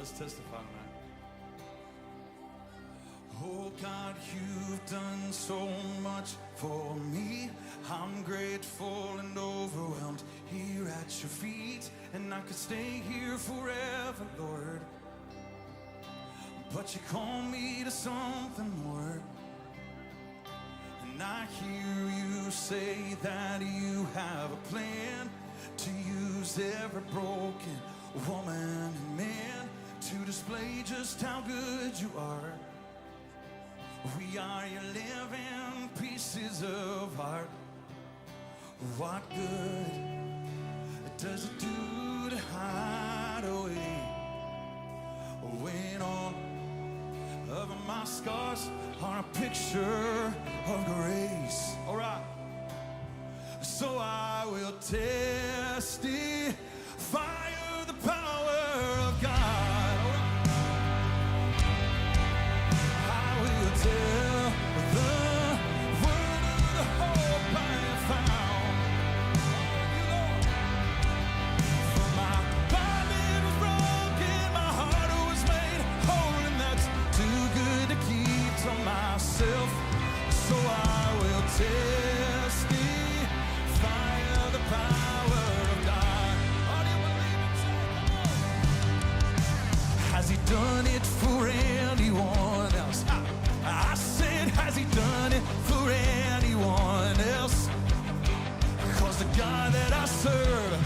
let's testify tonight. Oh God, you've done so much for me. I'm grateful and overwhelmed here at your feet. And I could stay here forever, Lord, but you call me to something more. And I hear you say that you have a plan to use every broken woman and man to display just how good you are. We are your living pieces of art. What good does it do to hide away when all of my scars are a picture of grace? All right. So I will testify of the power of God. I will tell the world of the hope I have found. For my body was broken, my heart was made whole, and that's too good to keep to myself. So I will testify of the power of God. Oh, do you believe it? Has he done it for anyone else? I said, has he done it for anyone else? 'Cause the God that I serve,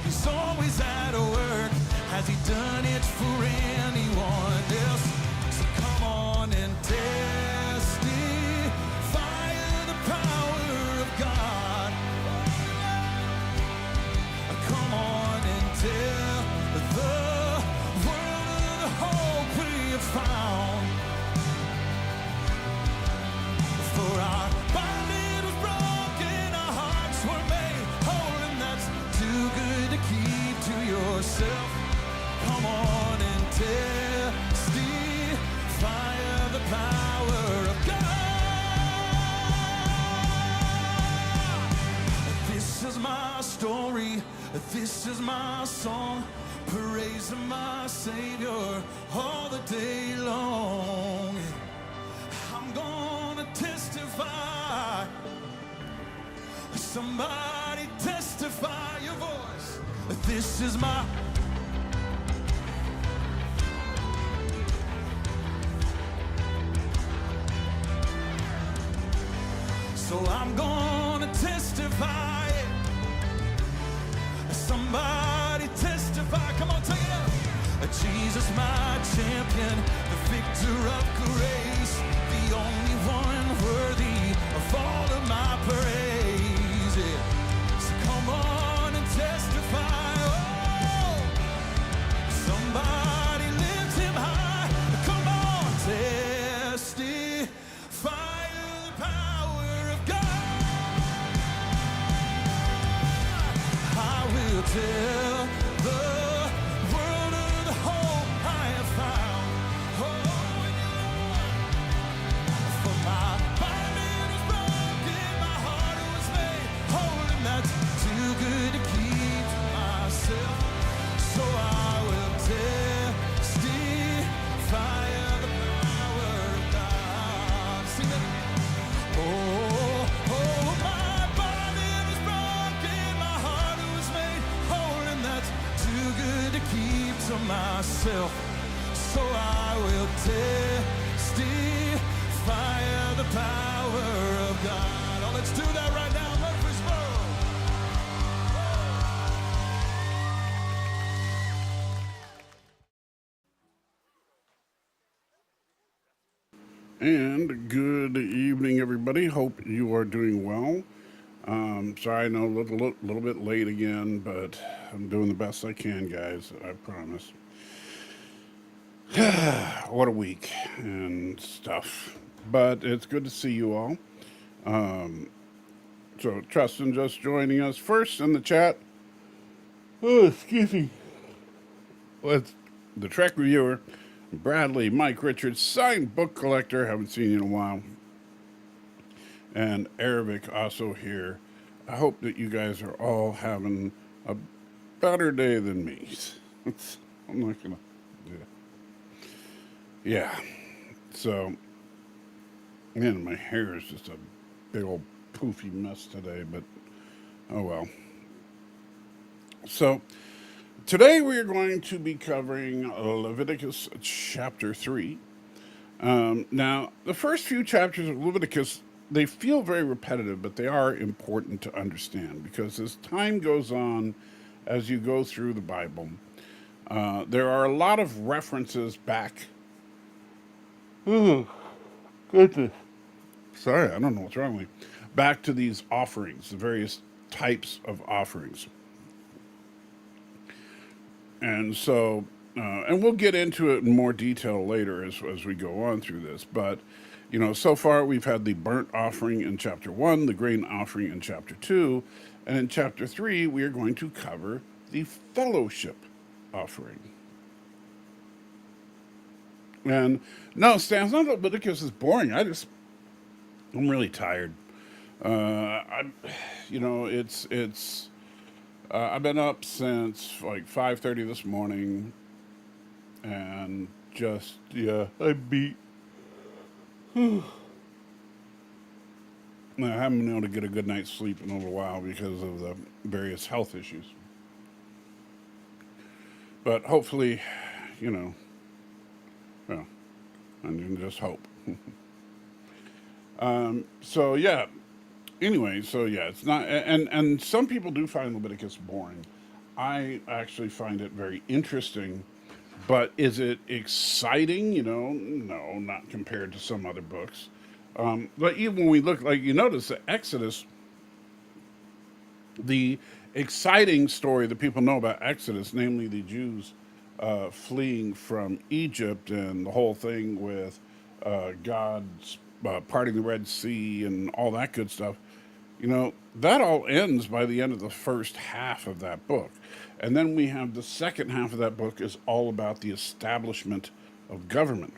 he's always at work. Has he done it for anyone else? So come on and testify of the power of God. Come on and tell the world of the hope we have found. For our bondage was broken, our hearts were made whole, and that's too good to keep to yourself. Come on and testify of the power of God. This is my story, this is my song, praising my Savior all the day long. I'm gonna testify. Somebody testify your voice. This is my. So I'm gonna testify. Somebody testify. Come on, take it up. Jesus, my champion, the victor of grace, the only one worthy of all of my praise. Yeah. So come on and testify. Oh, somebody lift him high. Come on, testify of the power of God. I will tell the world of the hope I have found. Oh, for my body was broken, my heart was made whole, and that's too good to keep to myself. So I will testify of the power of God. Sing that. Oh, my body was broken, my heart was made whole, and that's too good to keep to myself. So I will testify of the power of God. Oh, let's do that right now, Murfreesboro. And good evening, everybody. Hope you are doing well. Sorry, I know a little bit late again, but I'm doing the best I can, guys. I promise. What a week and stuff. But it's good to see you all. So, Tristan just joining us first in the chat. Oh, excuse me. With the Trek reviewer, Bradley, Mike Richards, signed book collector, haven't seen you in a while, and Arabic also here. I hope that you guys are all having a better day than me. I'm not gonna, yeah. Yeah. So, man, my hair is just a big old poofy mess today, but oh well. So, today we are going to be covering Leviticus chapter 3. Now, the first few chapters of Leviticus, they feel very repetitive, but they are important to understand because as time goes on, as you go through the Bible, there are a lot of references back. Oh, goodness. Sorry, I don't know what's wrong with me. Back to these offerings, the various types of offerings. And so, and we'll get into it in more detail later as we go on through this. But, so far we've had the burnt offering in chapter 1, the grain offering in chapter 2, and in chapter 3, we are going to cover the fellowship offering. And no, Stan, it's not that Leviticus is boring. I'm really tired. I'm, I've been up since like 5:30 this morning, and just yeah, I beat. I haven't been able to get a good night's sleep in a little while because of the various health issues. But hopefully, you know, well, I can just hope. So yeah. Anyway, so yeah, it's not, and some people do find Leviticus boring. I actually find it very interesting, but is it exciting? No, not compared to some other books. But even when we look, like you notice, that Exodus, the exciting story that people know about Exodus, namely the Jews fleeing from Egypt and the whole thing with God parting the Red Sea and all that good stuff, that all ends by the end of the first half of that book. And then we have the second half of that book is all about the establishment of government.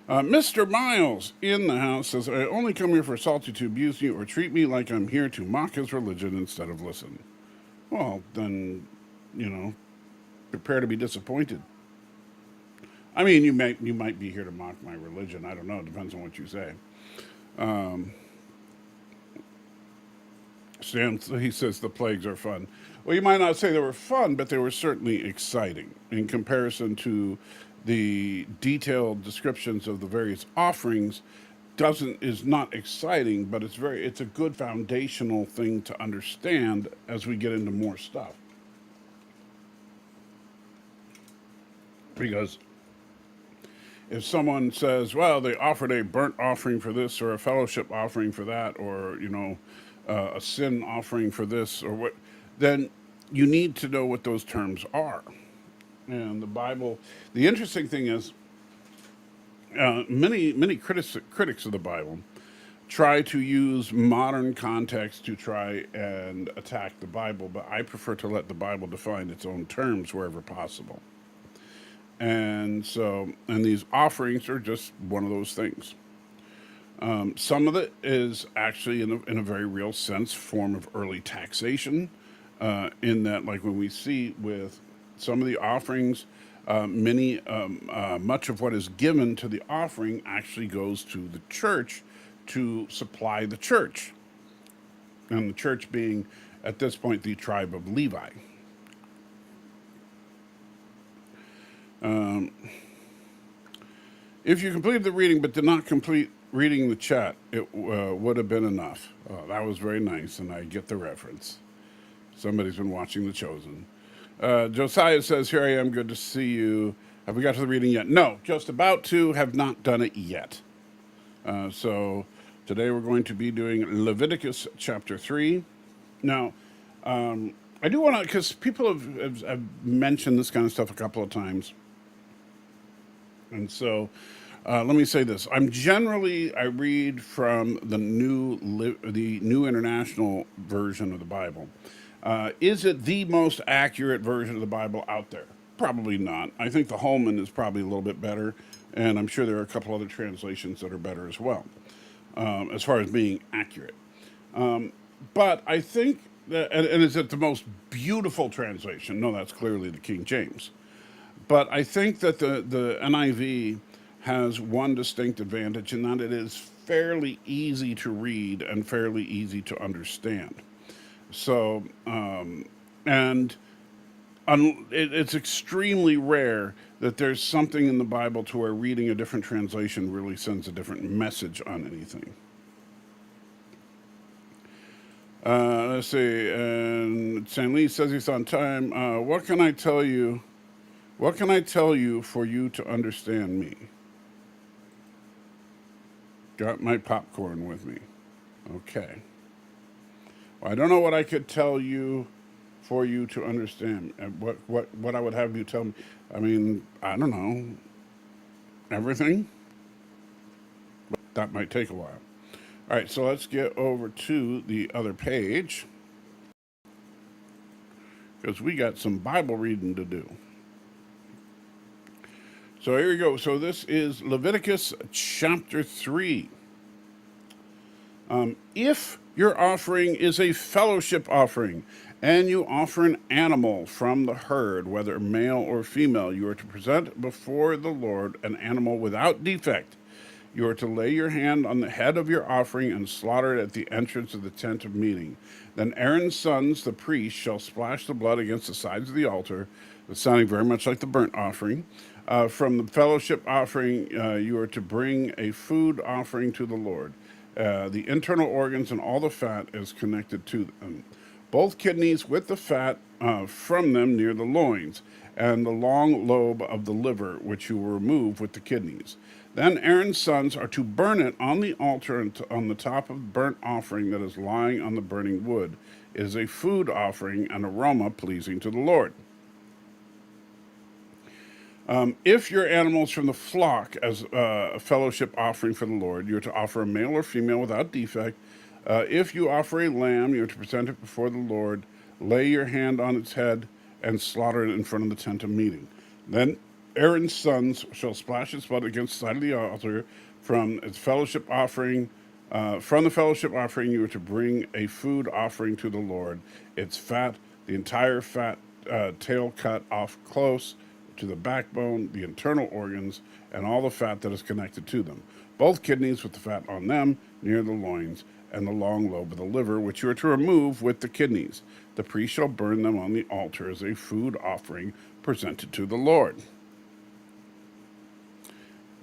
Mr. Miles in the house says, I only come here for Salty to abuse me or treat me like I'm here to mock his religion instead of listen. Well, then, you know, prepare to be disappointed. I mean, you might be here to mock my religion. I don't know. It depends on what you say. Stan, he says the plagues are fun. Well, you might not say they were fun, but they were certainly exciting in comparison to the detailed descriptions of the various offerings. Doesn't is not exciting, but it's a good foundational thing to understand as we get into more stuff. Because if someone says, well, they offered a burnt offering for this or a fellowship offering for that, or a sin offering for this or what, then you need to know what those terms are. And the Bible, the interesting thing is, many critics of the Bible try to use modern context to try and attack the Bible, but I prefer to let the Bible define its own terms wherever possible. And these offerings are just one of those things. Some of it is actually, in a very real sense, form of early taxation. In that, like when we see with some of the offerings, much of what is given to the offering actually goes to the church to supply the church, and the church being at this point the tribe of Levi. If you completed the reading but did not complete reading the chat, it would have been enough. Oh, that was very nice, and I get the reference. Somebody's been watching The Chosen. Josiah says, here I am, good to see you. Have we got to the reading yet? No, just about to, have not done it yet. So today we're going to be doing Leviticus chapter 3. Now, I do want to, because people have mentioned this kind of stuff a couple of times. And so let me say this. I read from the New International Version of the Bible. Is it the most accurate version of the Bible out there? Probably not. I think the Holman is probably a little bit better, and I'm sure there are a couple other translations that are better as well, as far as being accurate. But I think that, and is it the most beautiful translation? No, that's clearly the King James. But I think that the NIV has one distinct advantage in that it is fairly easy to read and fairly easy to understand. So, and it's extremely rare that there's something in the Bible to where reading a different translation really sends a different message on anything. Let's see. And St. Lee says he's on time. What can I tell you? What can I tell you for you to understand me? Got my popcorn with me. Okay. Well, I don't know what I could tell you for you to understand. What I would have you tell me. I mean, I don't know. Everything? But that might take a while. All right, so let's get over to the other page because we got some Bible reading to do. So here we go. So this is Leviticus chapter 3. If your offering is a fellowship offering, and you offer an animal from the herd, whether male or female, you are to present before the Lord an animal without defect. You are to lay your hand on the head of your offering and slaughter it at the entrance of the tent of meeting. Then Aaron's sons, the priests, shall splash the blood against the sides of the altar, sounding very much like the burnt offering. From the fellowship offering, you are to bring a food offering to the Lord. The internal organs and all the fat is connected to them. Both kidneys with the fat from them near the loins, and the long lobe of the liver, which you will remove with the kidneys. Then Aaron's sons are to burn it on the altar and on the top of the burnt offering that is lying on the burning wood. It is a food offering, an aroma pleasing to the Lord. If your animal is from the flock as a fellowship offering for the Lord, you're to offer a male or female without defect. If you offer a lamb, you're to present it before the Lord, lay your hand on its head, and slaughter it in front of the tent of meeting. Then Aaron's sons shall splash its blood against the side of the altar from its fellowship offering. From the fellowship offering, you are to bring a food offering to the Lord. Its fat, the entire fat tail cut off close to the backbone, the internal organs, and all the fat that is connected to them. Both kidneys with the fat on them, near the loins, and the long lobe of the liver, which you are to remove with the kidneys. The priest shall burn them on the altar as a food offering presented to the Lord.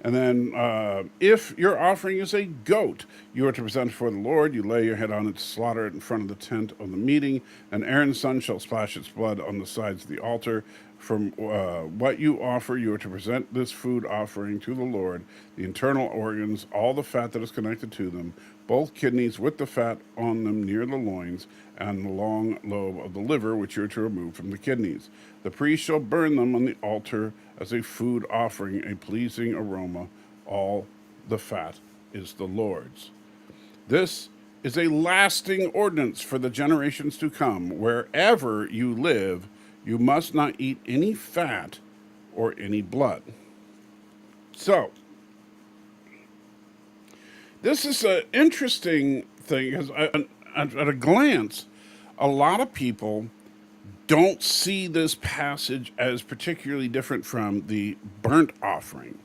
And then, if your offering is a goat, you are to present it before the Lord. You lay your head on it, slaughter it in front of the tent of the meeting, and Aaron's son shall splash its blood on the sides of the altar. From what you offer, you are to present this food offering to the Lord, the internal organs, all the fat that is connected to them, both kidneys with the fat on them near the loins, and the long lobe of the liver, which you are to remove from the kidneys. The priest shall burn them on the altar as a food offering, a pleasing aroma. All the fat is the Lord's. This is a lasting ordinance for the generations to come. Wherever you live, you must not eat any fat or any blood. So, this is an interesting thing because at a glance, a lot of people don't see this passage as particularly different from the burnt offering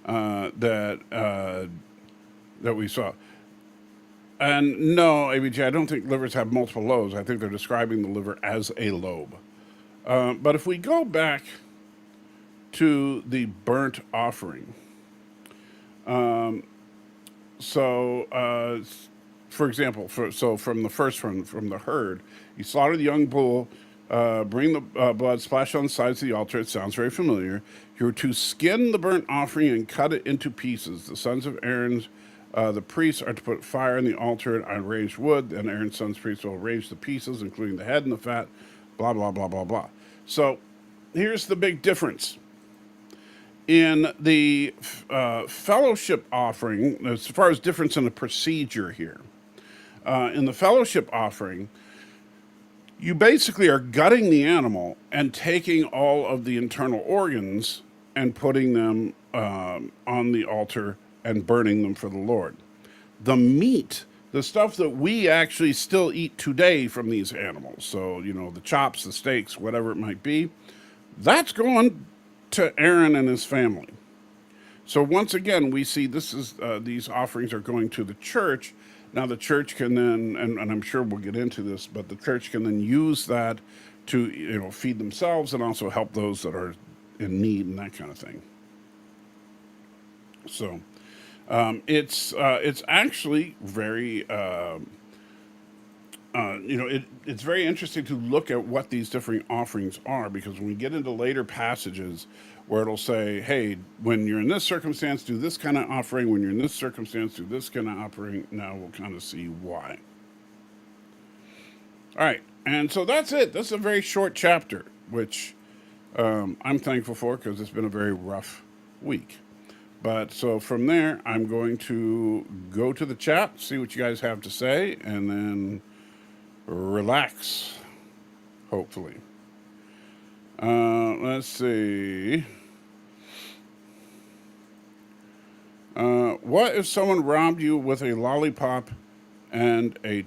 that we saw. And no, ABJ, I don't think livers have multiple lobes. I think they're describing the liver as a lobe. But if we go back to the burnt offering, for example, from the first one, from the herd, you slaughter the young bull, bring the blood, splash on the sides of the altar. It sounds very familiar. You're to skin the burnt offering and cut it into pieces. The sons of Aaron's, the priests, are to put fire on the altar on raised wood, and Aaron's sons priests will arrange the pieces, including the head and the fat, blah, blah, blah, blah, blah. So here's the big difference. In the fellowship offering, as far as difference in the procedure here, in the fellowship offering, you basically are gutting the animal and taking all of the internal organs and putting them on the altar and burning them for the Lord. The meat, the stuff that we actually still eat today from these animals, so, the chops, the steaks, whatever it might be, that's going to Aaron and his family. So once again, we see this is these offerings are going to the church. Now the church can then, and I'm sure we'll get into this, but the church can then use that to feed themselves and also help those that are in need and that kind of thing. So it's actually very it's very interesting to look at what these different offerings are, because when we get into later passages where it'll say, hey, when you're in this circumstance, do this kind of offering. When you're in this circumstance, do this kind of offering. Now we'll kind of see why. All right. And so that's it. That's a very short chapter, which I'm thankful for, because it's been a very rough week. But so from there, I'm going to go to the chat, see what you guys have to say, and then relax, hopefully. Let's see. What if someone robbed you with a lollipop and a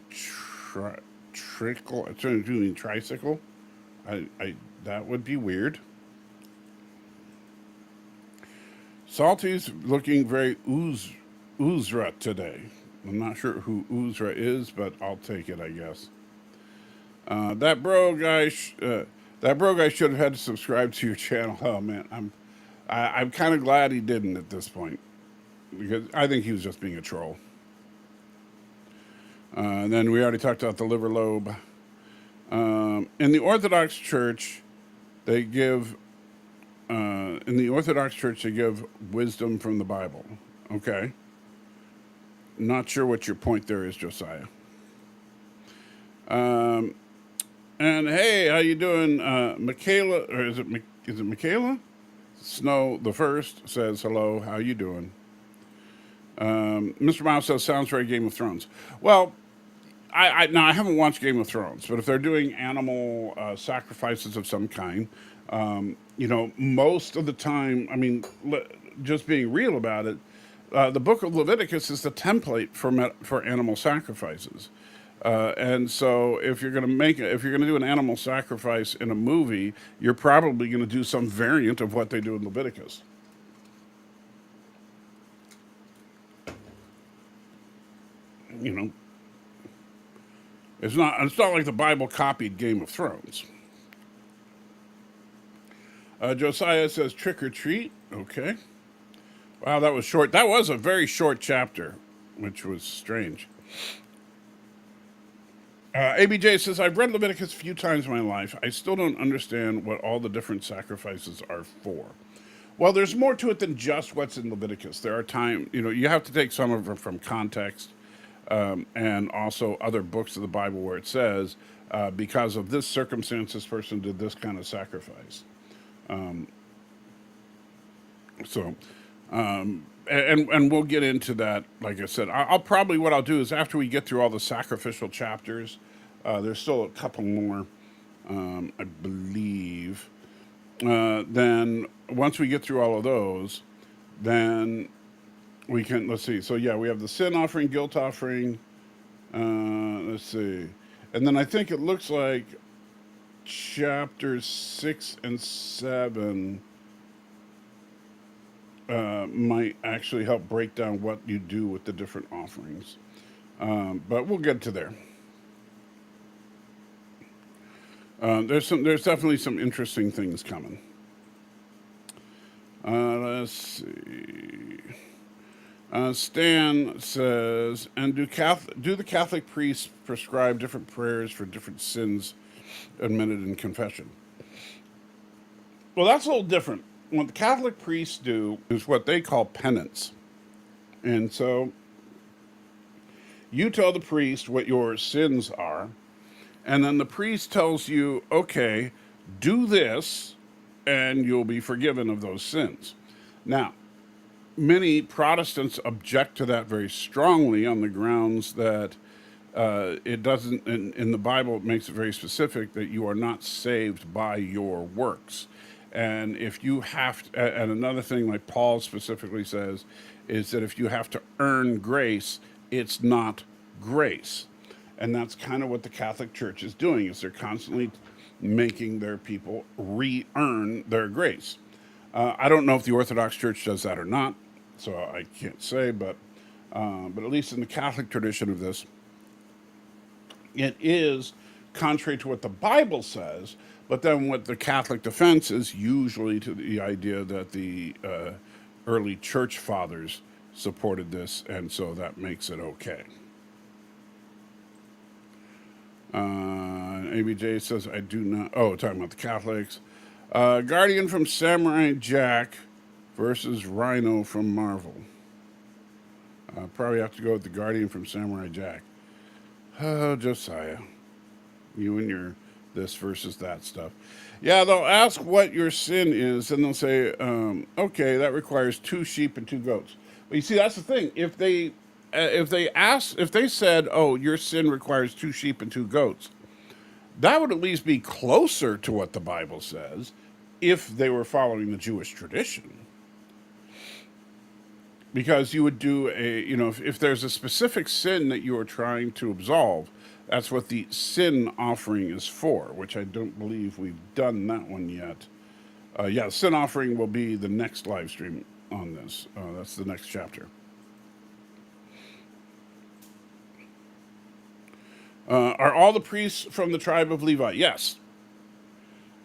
tricycle? Tricycle? That would be weird. Salty's looking very Uzra today. I'm not sure who Uzra is, but I'll take it, I guess. That bro guy should have had to subscribe to your channel. Oh man, I'm kind of glad he didn't at this point, because I think he was just being a troll. And then we already talked about the liver lobe. In the Orthodox Church, they give wisdom from the Bible. Okay. Not sure what your point there is, Josiah. And hey, how you doing, Michaela? Or is it Michaela? Snow the First says hello. How you doing? Mr. Miles says sounds very Game of Thrones. Well, I haven't watched Game of Thrones, but if they're doing animal sacrifices of some kind, most of the time, I mean, just being real about it, the book of Leviticus is the template for animal sacrifices. And so if you're going to do an animal sacrifice in a movie, you're probably going to do some variant of what they do in Leviticus. It's not like the Bible copied Game of Thrones. Josiah says trick or treat. Okay. Wow, that was short. That was a very short chapter, which was strange. ABJ says, I've read Leviticus a few times in my life. I still don't understand what all the different sacrifices are for. Well, there's more to it than just what's in Leviticus. There are times, you have to take some of it from context, and also other books of the Bible where it says, because of this circumstance, this person did this kind of sacrifice. And we'll get into that. Like I said, what I'll do is after we get through all the sacrificial chapters, there's still a couple more, I believe. Then once we get through all of those, then we can, let's see. So yeah, we have the sin offering, guilt offering. Let's see. And then I think it looks like chapters 6 and 7 might actually help break down what you do with the different offerings. But we'll get to there. There's definitely some interesting things coming. Let's see. Stan says, and do the Catholic priests prescribe different prayers for different sins admitted in confession? Well, that's a little different. What the Catholic priests do is what they call penance. And so you tell the priest what your sins are, and then the priest tells you, okay, do this, and you'll be forgiven of those sins. Now, many Protestants object to that very strongly on the grounds that it doesn't, in the Bible, it makes it very specific that you are not saved by your works. And if you have to, and another thing like Paul specifically says, is that if you have to earn grace, it's not grace. And that's kind of what the Catholic Church is doing, is they're constantly making their people re-earn their grace. I don't know if the Orthodox Church does that or not, so I can't say, but at least in the Catholic tradition of this, it is contrary to what the Bible says, but then what the Catholic defense is usually to the idea that the early church fathers supported this, and so that makes it okay. ABJ says, I do not. Oh, talking about the Catholics. Guardian from Samurai Jack versus Rhino from Marvel. Probably have to go with the Guardian from Samurai Jack. Oh, Josiah. You and your this versus that stuff. Yeah, they'll ask what your sin is, and they'll say, okay, that requires 2 sheep and 2 goats. But you see, that's the thing. If they said, oh, your sin requires 2 sheep and 2 goats, that would at least be closer to what the Bible says if they were following the Jewish tradition. Because you would do if there's a specific sin that you are trying to absolve, that's what the sin offering is for, which I don't believe we've done that one yet. Yeah, sin offering will be the next live stream on this. That's the next chapter. Are all the priests from the tribe of Levi? Yes.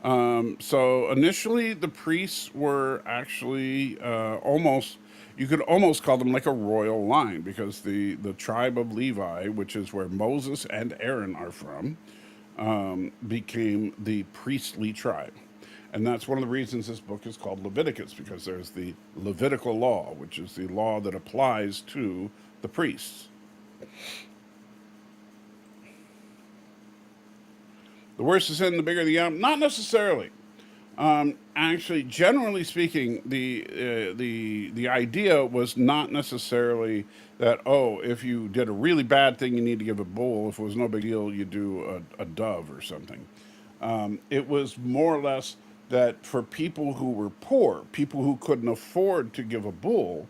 So initially, the priests were actually you could almost call them like a royal line, because the tribe of Levi, which is where Moses and Aaron are from, became the priestly tribe. And that's one of the reasons this book is called Leviticus, because there's the Levitical law, which is the law that applies to the priests. The worse the sin, the bigger the amount. Not necessarily. Actually, generally speaking, the idea was not necessarily that, if you did a really bad thing, you need to give a bull. If it was no big deal, you do a dove or something. It was more or less that for people who were poor, people who couldn't afford to give a bull,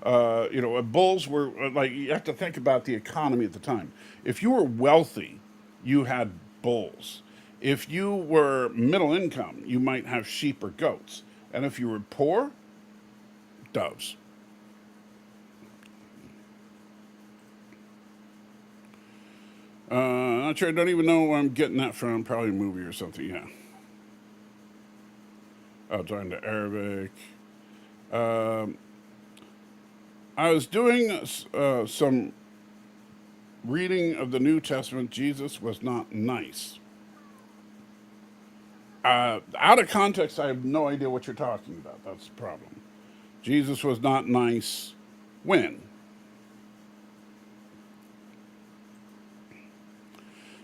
bulls were like, you have to think about the economy at the time. If you were wealthy, you had bulls. If you were middle income, you might have sheep or goats. And if you were poor, doves. Not sure. I don't even know where I'm getting that from. Probably a movie or something, yeah. Oh, talking to Arabic. I was doing some reading of the New Testament. Jesus was not nice. Out of context, I have no idea what you're talking about. That's the problem. Jesus was not nice when?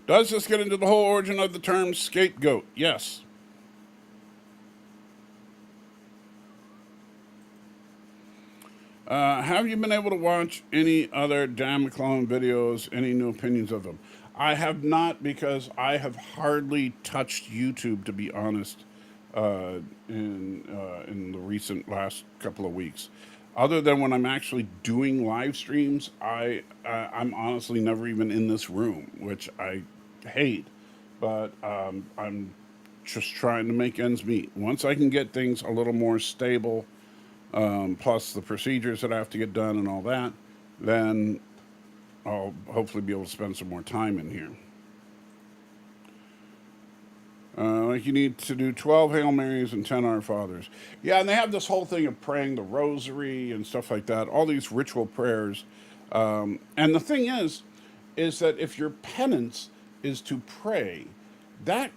Does this get into the whole origin of the term scapegoat? Yes. Have you been able to watch any other Dan McClellan videos? Any new opinions of them? I have not, because I have hardly touched YouTube, to be honest, in the recent last couple of weeks. Other than when I'm actually doing live streams, I'm honestly never even in this room, which I hate. But I'm just trying to make ends meet. Once I can get things a little more stable, plus the procedures that I have to get done and all that, then I'll hopefully be able to spend some more time in here. Like you need to do 12 Hail Marys and 10 Our Fathers. Yeah, and they have this whole thing of praying the rosary and stuff like that, all these ritual prayers. And the thing is that if your penance is to pray, that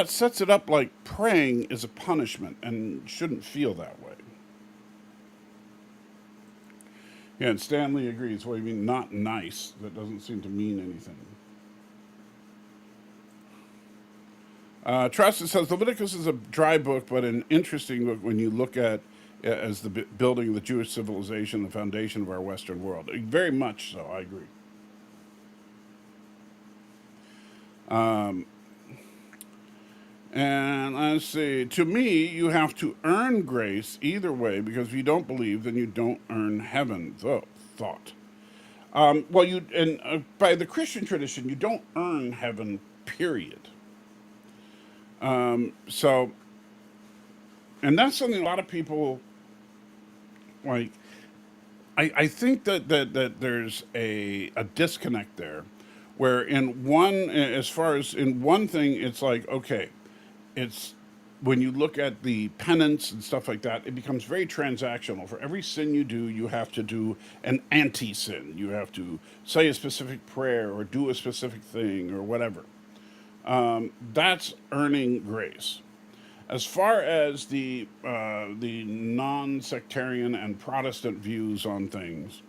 sets it up like praying is a punishment and shouldn't feel that way. Yeah, and Stanley agrees. What do you mean, not nice? That doesn't seem to mean anything. Trusted says, Leviticus is a dry book, but an interesting book when you look at it as the building of the Jewish civilization, the foundation of our Western world. Very much so, I agree. And let's see. To me, you have to earn grace either way, because if you don't believe, then you don't earn heaven. Thought. By the Christian tradition, you don't earn heaven. Period. So And that's something a lot of people like. I think that there's a disconnect there, where in one, as far as in one thing, it's like, okay, it's when you look at the penance and stuff like that, it becomes very transactional. For every sin you do, you have to do an anti sin. You have to say a specific prayer or do a specific thing or whatever. That's earning grace. As far as the non-sectarian and Protestant views on things,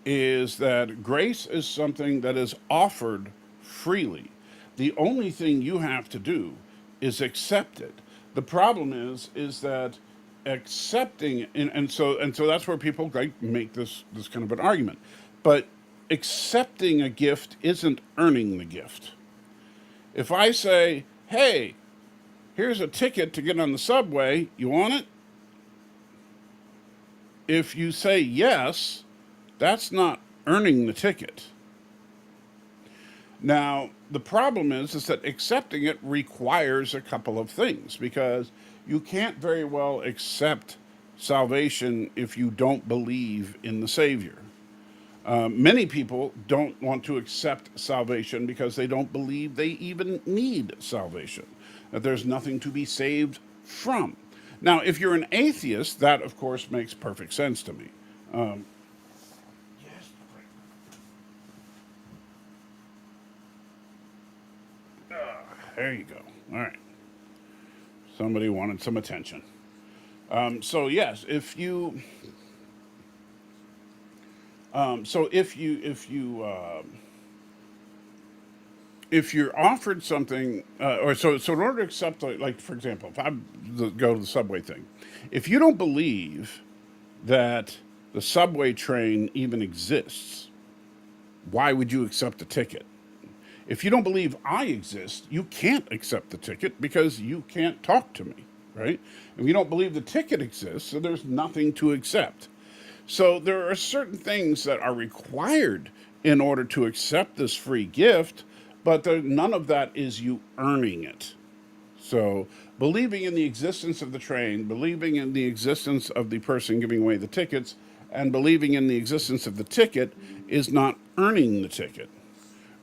is that grace is something that is offered freely. The only thing you have to do is accept it. The problem is that accepting, and so that's where people like make this kind of an argument. But accepting a gift isn't earning the gift. If I say, "Hey, here's a ticket to get on the subway. You want it?" If you say yes, that's not earning the ticket. Now, the problem is that accepting it requires a couple of things, because you can't very well accept salvation if you don't believe in the Savior. Many people don't want to accept salvation because they don't believe they even need salvation, that there's nothing to be saved from. Now, if you're an atheist, that of course makes perfect sense to me. Yes, there you go. All right. Somebody wanted some attention. So yes, if you're offered something, or so in order to accept, like for example, if I go to the subway thing, if you don't believe that the subway train even exists, why would you accept a ticket? If you don't believe I exist, you can't accept the ticket because you can't talk to me, right? If you don't believe the ticket exists, so there's nothing to accept. So there are certain things that are required in order to accept this free gift, but none of that is you earning it. So believing in the existence of the train, believing in the existence of the person giving away the tickets, and believing in the existence of the ticket is not earning the ticket.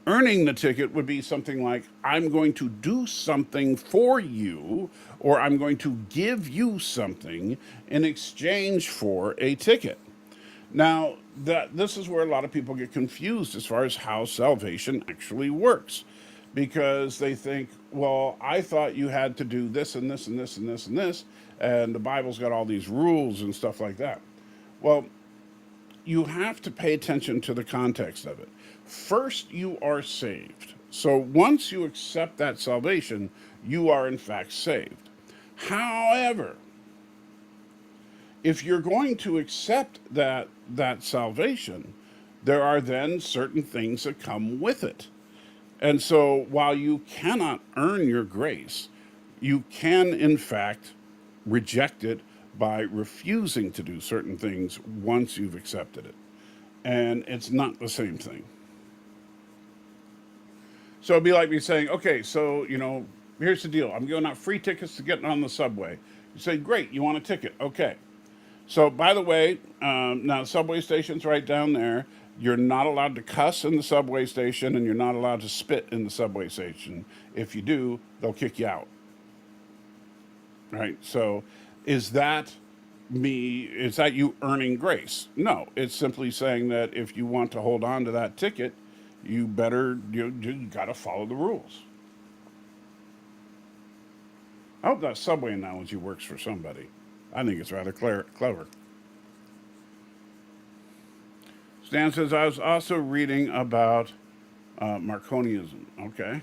Earning the ticket would be something like, I'm going to do something for you, or I'm going to give you something in exchange for a ticket. Now, this is where a lot of people get confused as far as how salvation actually works. Because they think, well, I thought you had to do this and this and this and this and this, and the Bible's got all these rules and stuff like that. Well, you have to pay attention to the context of it. First, you are saved. So once you accept that salvation, you are in fact saved. However, if you're going to accept that salvation, there are then certain things that come with it. And so while you cannot earn your grace, you can in fact reject it by refusing to do certain things once you've accepted it. And it's not the same thing. So it'd be like me saying, okay, so, here's the deal. I'm giving out free tickets to get on the subway. You say, great, you want a ticket? Okay. So, by the way, now the subway station's right down there. You're not allowed to cuss in the subway station, and you're not allowed to spit in the subway station. If you do, they'll kick you out. Right? So, is that is that you earning grace? No, it's simply saying that if you want to hold on to that ticket, you got to follow the rules. I hope that subway analogy works for somebody. I think it's rather clever. Stan says, I was also reading about Marconianism. Okay.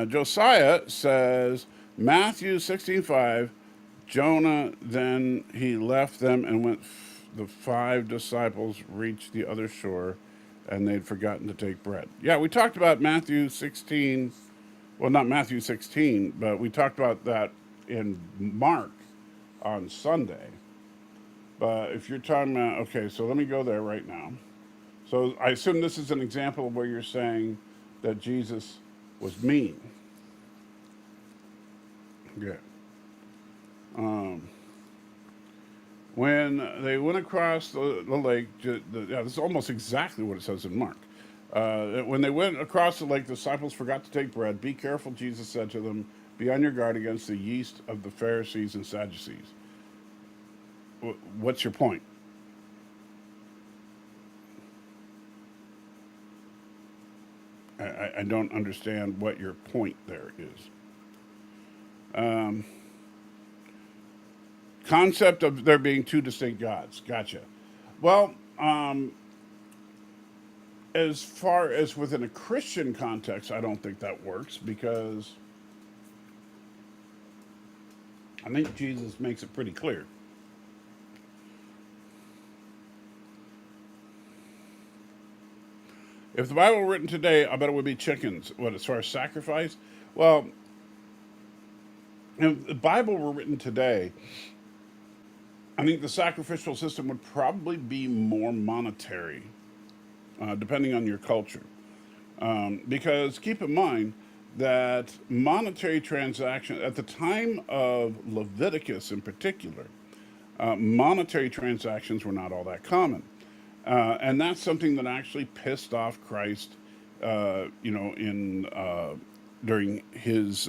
Josiah says, Matthew 16:5, Jonah, then he left them and went. The 5 disciples reached the other shore, and they'd forgotten to take bread. Yeah, we talked about Matthew 16. Well, not Matthew 16, but we talked about that in Mark on Sunday. But if you're talking about, okay, so let me go there right now. So I assume this is an example of where you're saying that Jesus was mean. Yeah. When they went across the lake, yeah, this is almost exactly what it says in Mark. When they went across the lake, the disciples forgot to take bread. Be careful, Jesus said to them. Be on your guard against the yeast of the Pharisees and Sadducees. What's your point? I don't understand what your point there is. Concept of there being two distinct gods. Gotcha. Well, as far as within a Christian context, I don't think that works because I think Jesus makes it pretty clear. If the Bible were written today, I bet it would be chickens. What, as far as sacrifice? Well, if the Bible were written today, I think the sacrificial system would probably be more monetary, depending on your culture. Because keep in mind that monetary transactions, at the time of Leviticus in particular, monetary transactions were not all that common. And that's something that actually pissed off Christ, in during his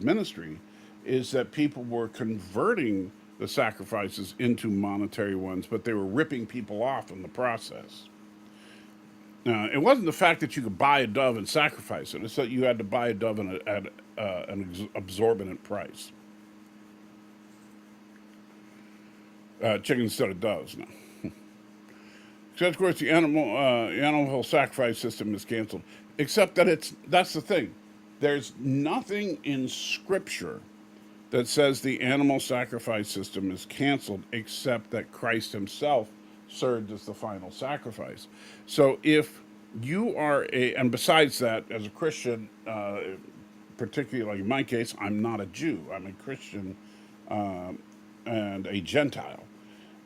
ministry, is that people were converting the sacrifices into monetary ones, but they were ripping people off in the process. It wasn't the fact that you could buy a dove and sacrifice it; it's that you had to buy a dove at an exorbitant price. Chickens instead of doves now. So of course the animal sacrifice system is canceled. Except that that's the thing. There's nothing in Scripture that says the animal sacrifice system is canceled, except that Christ Himself served as the final sacrifice. So if you are and besides that, as a Christian, particularly like in my case, I'm not a Jew. I'm a Christian and a Gentile.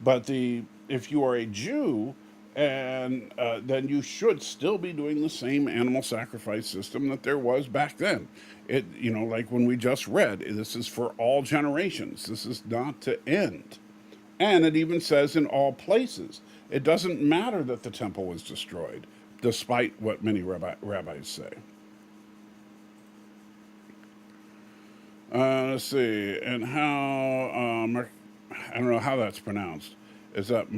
But if you are a Jew, and then you should still be doing the same animal sacrifice system that there was back then. Like when we just read, this is for all generations. This is not to end. And it even says in all places. It doesn't matter that the temple was destroyed, despite what many rabbis say. Let's see, and how I don't know how that's pronounced. Is that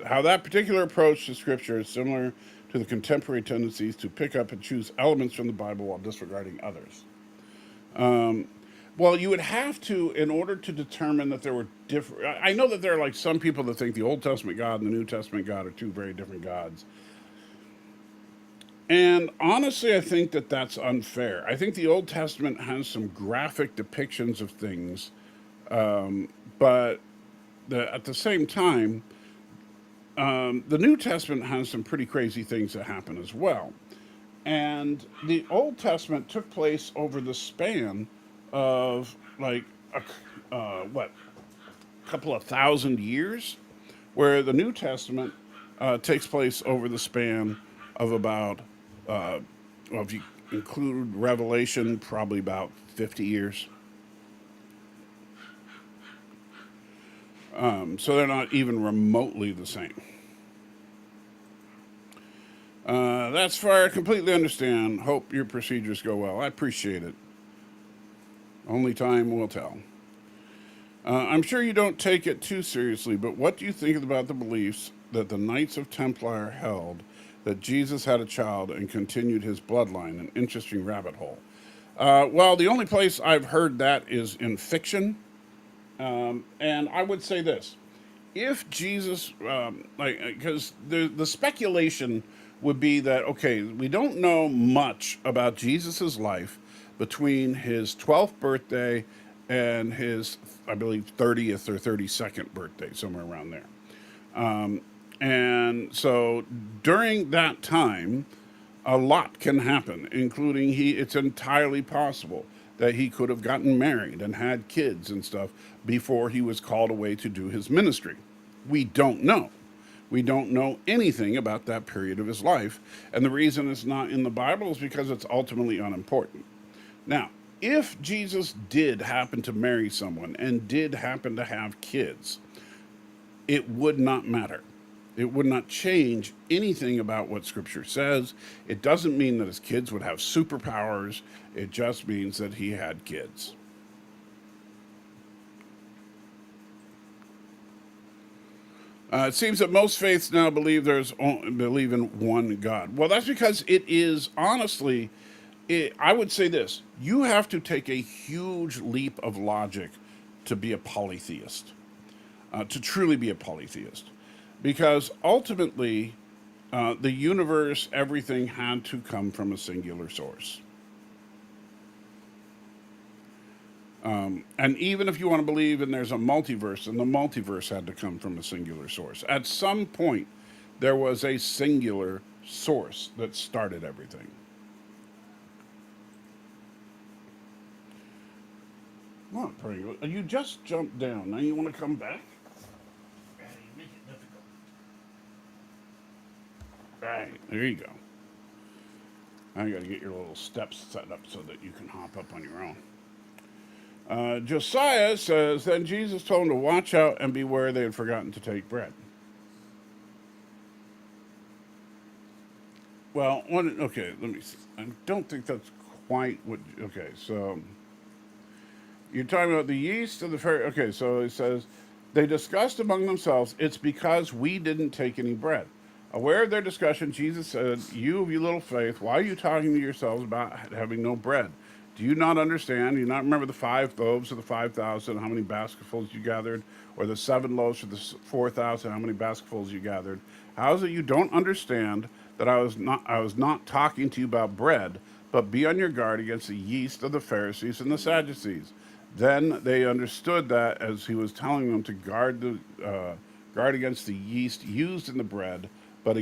how that particular approach to Scripture is similar to the contemporary tendencies to pick up and choose elements from the Bible while disregarding others. Well, you would have to, in order to determine that there were different. I know that there are like some people that think the Old Testament God and the New Testament God are two very different gods. And honestly, I think that that's unfair. I think the Old Testament has some graphic depictions of things, but at the same time, the New Testament has some pretty crazy things that happen as well. And the Old Testament took place over the span of like a couple of thousand years, where the New Testament takes place over the span of about, well, if you include Revelation, probably about 50 years. So they're not even remotely the same. That's fair. I completely understand. Hope your procedures go well. I appreciate it. Only time will tell. I'm sure you don't take it too seriously, but what do you think about the beliefs that the Knights of Templar held that Jesus had a child and continued his bloodline? An interesting rabbit hole. Well, the only place I've heard that is in fiction. And I would say this. If Jesus, because the speculation would be that, okay, we don't know much about Jesus's life between his 12th birthday and his, I believe, 30th or 32nd birthday, somewhere around there. And so during that time, a lot can happen, including it's entirely possible that he could have gotten married and had kids and stuff before he was called away to do his ministry. We don't know. We don't know anything about that period of his life. And the reason it's not in the Bible is because it's ultimately unimportant. Now, if Jesus did happen to marry someone and did happen to have kids, it would not matter. It would not change anything about what Scripture says. It doesn't mean that his kids would have superpowers. It just means that he had kids. It seems that most faiths now believe believe in one God. Well, that's because it is honestly, I would say this: you have to take a huge leap of logic to be a polytheist, to truly be a polytheist, because ultimately, the universe, everything had to come from a singular source. And even if you want to believe in there's a multiverse, and the multiverse had to come from a singular source. At some point, there was a singular source that started everything. Come on, Pringle. You just jumped down. Now you want to come back? Yeah, you make it difficult. Right, there you go. Now you got to get your little steps set up so that you can hop up on your own. Josiah says, then Jesus told them to watch out and beware they had forgotten to take bread. Well, okay, let me see. I don't think that's quite what, okay, so you're talking about the yeast of the Pharisees. Okay, so it says, they discussed among themselves, it's because we didn't take any bread. Aware of their discussion, Jesus said, you of your little faith, why are you talking to yourselves about having no bread? Do you not understand? Do you not remember the 5 loaves of the 5,000, how many basketfuls you gathered? Or the 7 loaves for the 4,000, how many basketfuls you gathered? How is it you don't understand that I was not talking to you about bread, but be on your guard against the yeast of the Pharisees and the Sadducees? Then they understood that as he was telling them to guard against the yeast used in the bread, but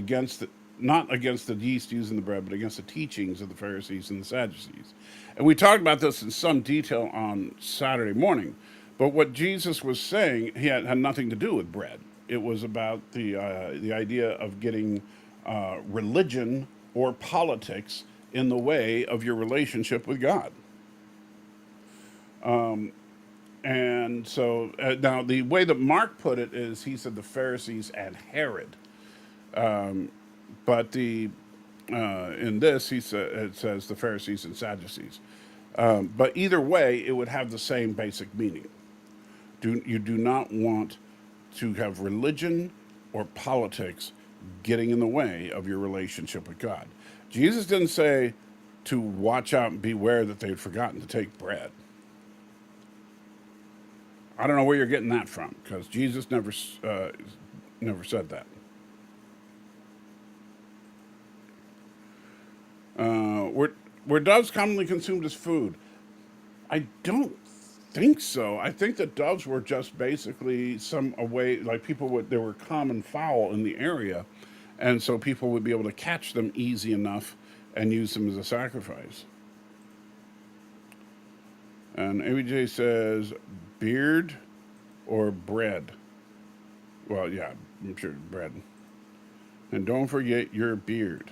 not against the yeast used in the bread, but against the teachings of the Pharisees and the Sadducees. And we talked about this in some detail on Saturday morning. But what Jesus was saying, he had nothing to do with bread. It was about the idea of getting religion or politics in the way of your relationship with God. And so now the way that Mark put it is he said the Pharisees and Herod. But in this, it says the Pharisees and Sadducees. But either way, it would have the same basic meaning. You do not want to have religion or politics getting in the way of your relationship with God. Jesus didn't say to watch out and beware that they'd forgotten to take bread. I don't know where you're getting that from, because Jesus never said that. Were doves commonly consumed as food? I don't think so. I think that doves were just basically a way, like they were common fowl in the area, and so people would be able to catch them easy enough and use them as a sacrifice. And ABJ says, beard or bread? Well, yeah, I'm sure bread. And don't forget your beard.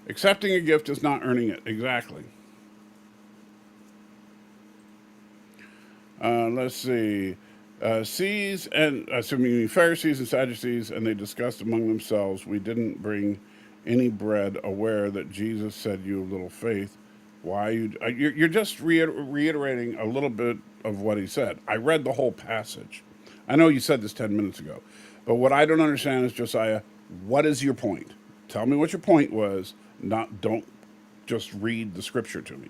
Accepting a gift is not earning it. Exactly. Let's see. Pharisees and Sadducees, and they discussed among themselves, we didn't bring any bread, aware that Jesus said, you have little faith. Why you're just reiterating a little bit of what he said. I read the whole passage. I know you said this 10 minutes ago, but what I don't understand is, Josiah, what is your point? Tell me what your point was. Don't just read the scripture to me.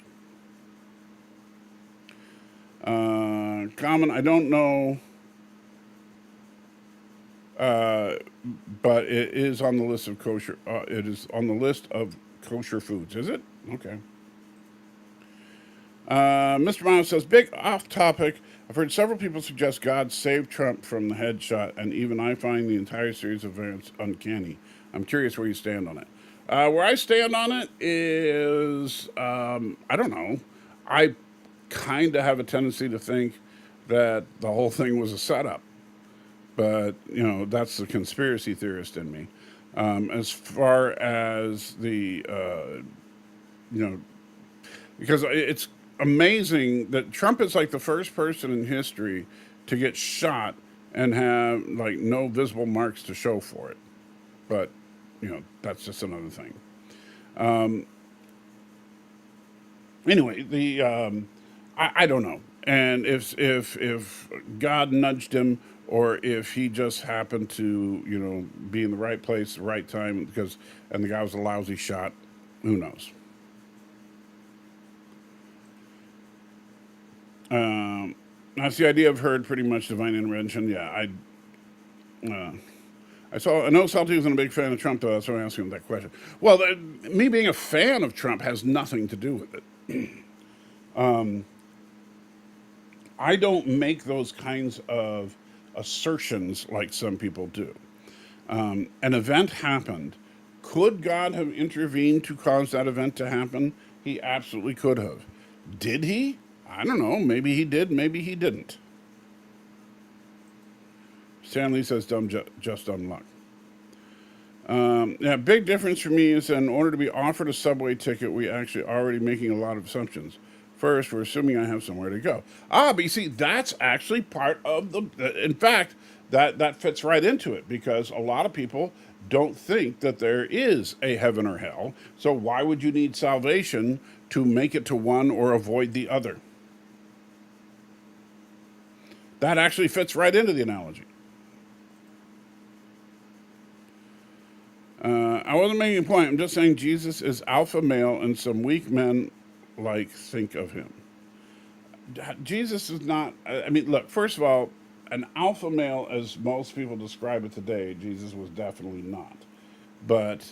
Common, I don't know, but it is on the list of kosher. It is on the list of kosher foods. Is it? Okay. Mr. Miles says, big off topic. I've heard several people suggest God saved Trump from the headshot, and even I find the entire series of events uncanny. I'm curious where you stand on it. Where I stand on it is, I don't know. I kind of have a tendency to think that the whole thing was a setup. But, that's the conspiracy theorist in me. As far as the, because it's amazing that Trump is like the first person in history to get shot and have like no visible marks to show for it. But that's just another thing. Anyway, I don't know, and if God nudged him, or if he just happened to be in the right place, the right time, and the guy was a lousy shot, who knows? That's the idea I've heard pretty much divine intervention. Yeah, I know Salty wasn't a big fan of Trump, though. That's why I'm asking him that question. Well, me being a fan of Trump has nothing to do with it. I don't make those kinds of assertions like some people do. An event happened. Could God have intervened to cause that event to happen? He absolutely could have. Did he? I don't know. Maybe he did. Maybe he didn't. Stanley says just dumb luck. Yeah, big difference for me is that in order to be offered a subway ticket, we actually already making a lot of assumptions. First, we're assuming I have somewhere to go. But you see, that's actually part of in fact, that fits right into it, because a lot of people don't think that there is a heaven or hell. So why would you need salvation to make it to one or avoid the other? That actually fits right into the analogy. I wasn't making a point. I'm just saying Jesus is alpha male, and some weak men think of him. Jesus is not. I mean, look. First of all, an alpha male, as most people describe it today, Jesus was definitely not. But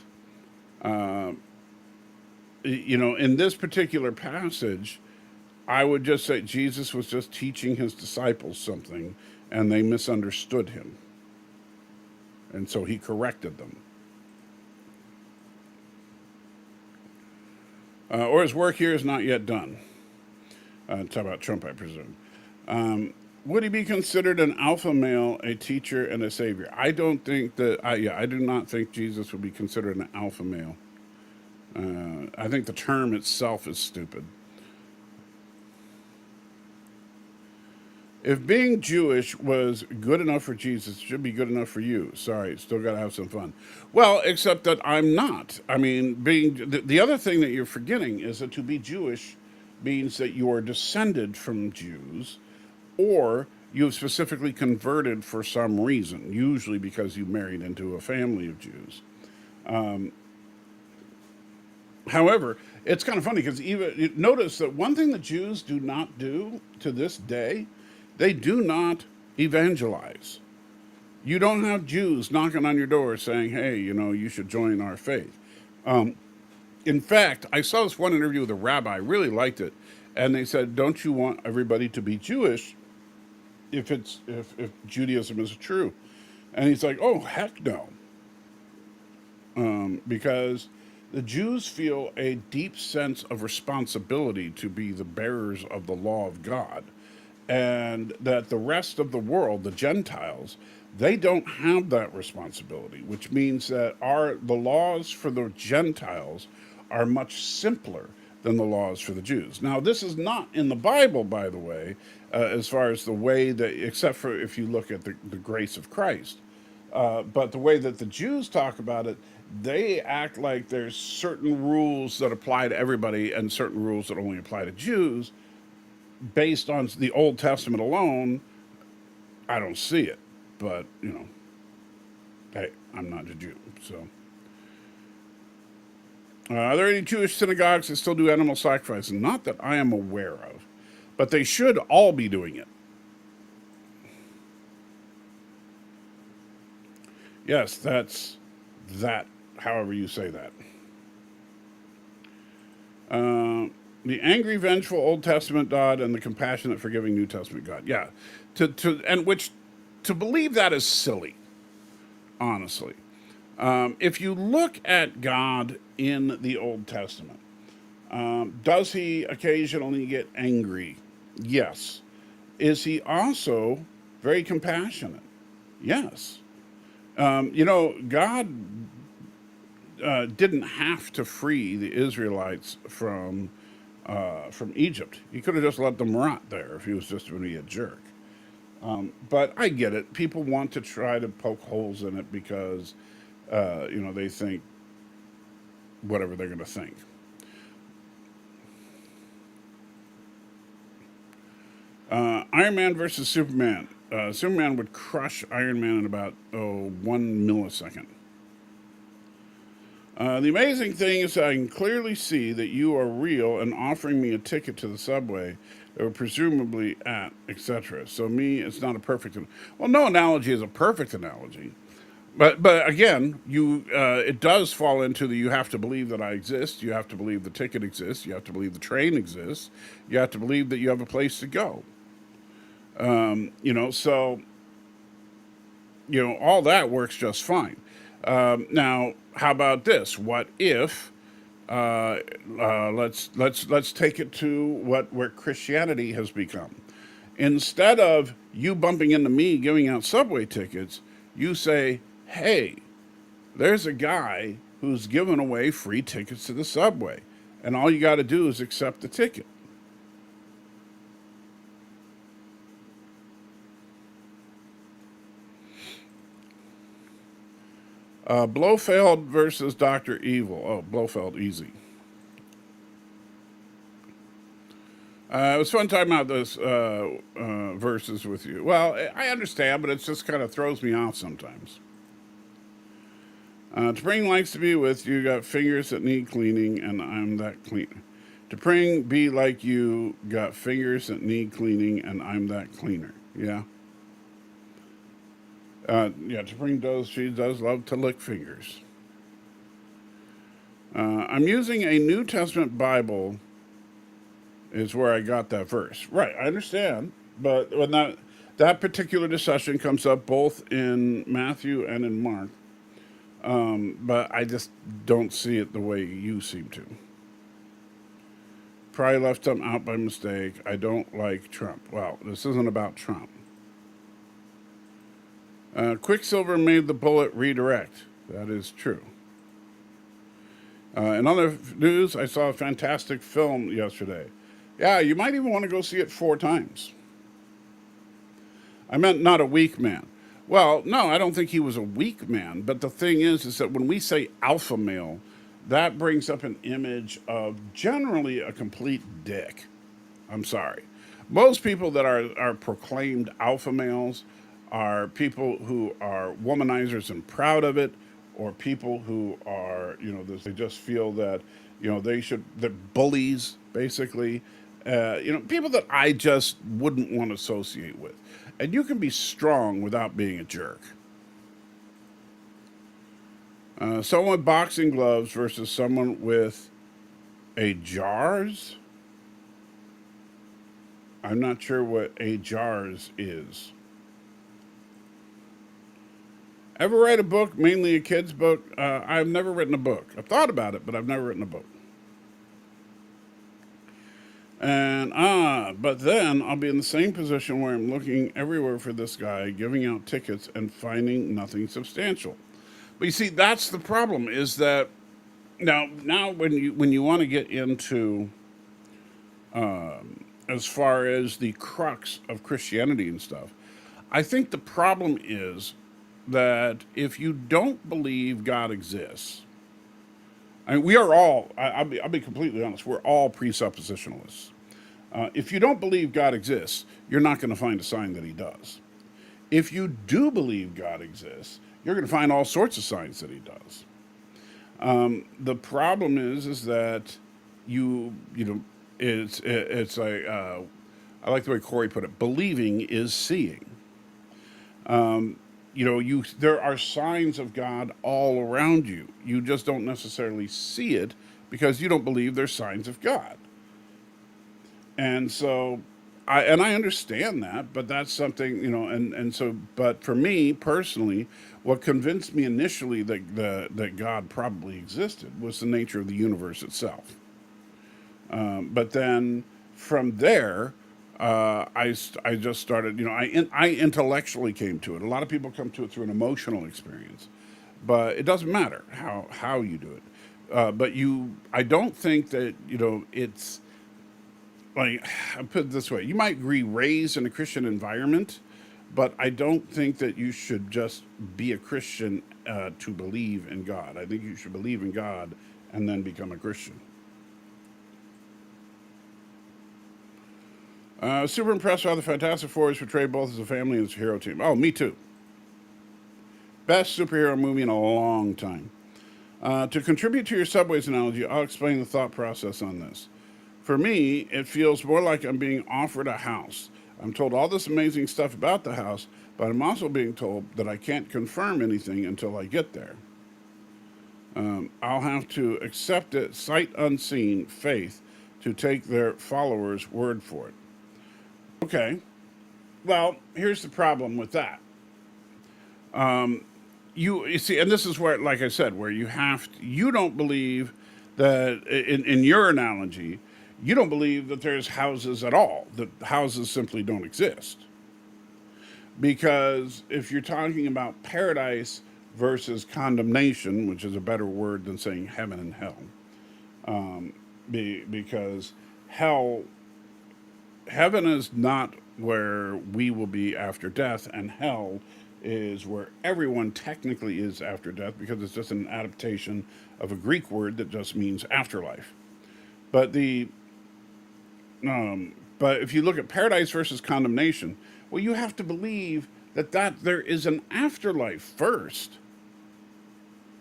in this particular passage, I would just say Jesus was just teaching his disciples something, and they misunderstood him, and so he corrected them. Or his work here is not yet done. Talk about Trump, I presume. Would he be considered an alpha male, a teacher, and a savior? I don't think that. I do not think Jesus would be considered an alpha male. I think the term itself is stupid. If being Jewish was good enough for Jesus, it should be good enough for you. Sorry, still got to have some fun. Well, except that I'm not. I mean, the other thing that you're forgetting is that to be Jewish means that you are descended from Jews, or you've specifically converted for some reason, usually because you married into a family of Jews. However, it's kind of funny because even notice that one thing the Jews do not do to this day, they do not evangelize. You don't have Jews knocking on your door saying, hey, you should join our faith. In fact, I saw this one interview with a rabbi, really liked it. And they said, don't you want everybody to be Jewish if Judaism is true? And he's like, oh, heck no. Because the Jews feel a deep sense of responsibility to be the bearers of the law of God. And that the rest of the world, the Gentiles, they don't have that responsibility, which means that the laws for the Gentiles are much simpler than the laws for the Jews. Now, this is not in the Bible, by the way, as far as the way that, except for if you look at the grace of Christ. But the way that the Jews talk about it, they act like there's certain rules that apply to everybody and certain rules that only apply to Jews. Based on the Old Testament alone, I don't see it. But, hey, I'm not a Jew, so. Are there any Jewish synagogues that still do animal sacrifice? Not that I am aware of, but they should all be doing it. Yes, that's that, however you say that. The angry, vengeful Old Testament God and the compassionate, forgiving New Testament God. Yeah, to believe that is silly, honestly. If you look at God in the Old Testament, does he occasionally get angry? Yes. Is he also very compassionate? Yes. God didn't have to free the Israelites from from Egypt. He could have just let them rot there if he was just going to be a jerk. But I get it. People want to try to poke holes in it because, they think whatever they're going to think. Iron Man versus Superman. Superman would crush Iron Man in about 1 millisecond. The amazing thing is I can clearly see that you are real and offering me a ticket to the subway that we're presumably at, etc. So me, it's not a perfect. Well, no analogy is a perfect analogy, but again, it does fall into the you have to believe that I exist. You have to believe the ticket exists. You have to believe the train exists. You have to believe that you have a place to go. So all that works just fine. Now, how about this? What if let's take it to where Christianity has become? Instead of you bumping into me giving out subway tickets, you say, "Hey, there's a guy who's giving away free tickets to the subway, and all you got to do is accept the ticket." Blofeld versus Dr. Evil. Oh, Blofeld, easy. It was fun talking about this verses with you. Well, I understand, but it just kind of throws me off sometimes. T'Pring likes to be with you. Got fingers that need cleaning, and I'm that clean. T'Pring be like you. Got fingers that need cleaning, and I'm that cleaner. Yeah. T'Pring she does love to lick fingers. I'm using a New Testament Bible is where I got that verse. Right, I understand. But when that particular discussion comes up both in Matthew and in Mark, but I just don't see it the way you seem to. Probably left him out by mistake. I don't like Trump. Well, this isn't about Trump. Quicksilver made the bullet redirect. That is true. In other news, I saw a fantastic film yesterday. Yeah, you might even want to go see it 4 times. I meant not a weak man. Well, no, I don't think he was a weak man. But the thing is that when we say alpha male, that brings up an image of generally a complete dick. I'm sorry. Most people that are proclaimed alpha males are people who are womanizers and proud of it, or people who are, they just feel that, they're bullies, basically. People that I just wouldn't want to associate with. And you can be strong without being a jerk. Someone with boxing gloves versus someone with a jars. I'm not sure what a jars is. Ever write a book, mainly a kid's book? I've never written a book. I've thought about it, but I've never written a book. And, but then I'll be in the same position where I'm looking everywhere for this guy, giving out tickets and finding nothing substantial. But you see, that's the problem is that now when you want to get into, as far as the crux of Christianity and stuff, I think the problem is that if you don't believe God exists, I mean, we are all, I'll be completely honest, we're all presuppositionalists. If you don't believe God exists, you're not going to find a sign that he does. If you do believe God exists, you're going to find all sorts of signs that he does. The problem is that it's like, I like the way Corey put it, believing is seeing. There are signs of God all around you. You just don't necessarily see it because you don't believe there's signs of God. And so, I understand that, but that's something, but for me personally, what convinced me initially that God probably existed was the nature of the universe itself. But then from there, I just started, I intellectually came to it. A lot of people come to it through an emotional experience, but it doesn't matter how you do it. But I don't think that, it's like, I put it this way: you might be raised in a Christian environment, but I don't think that you should just be a Christian to believe in God. I think you should believe in God and then become a Christian. Super impressed how the Fantastic Four is portrayed both as a family and as a hero team. Oh, me too. Best superhero movie in a long time. To contribute to your subways analogy, I'll explain the thought process on this. For me, it feels more like I'm being offered a house. I'm told all this amazing stuff about the house, but I'm also being told that I can't confirm anything until I get there. I'll have to accept it sight unseen, faith, to take their followers' word for it. Okay, well, here's the problem with that. You see, and this is where, like I said, where you don't believe that in your analogy, you don't believe that there's houses at all, that houses simply don't exist. Because if you're talking about paradise versus condemnation, which is a better word than saying heaven and hell, because hell, heaven is not where we will be after death, and hell is where everyone technically is after death because it's just an adaptation of a Greek word that just means afterlife. But the but if you look at paradise versus condemnation, well, you have to believe that there is an afterlife first,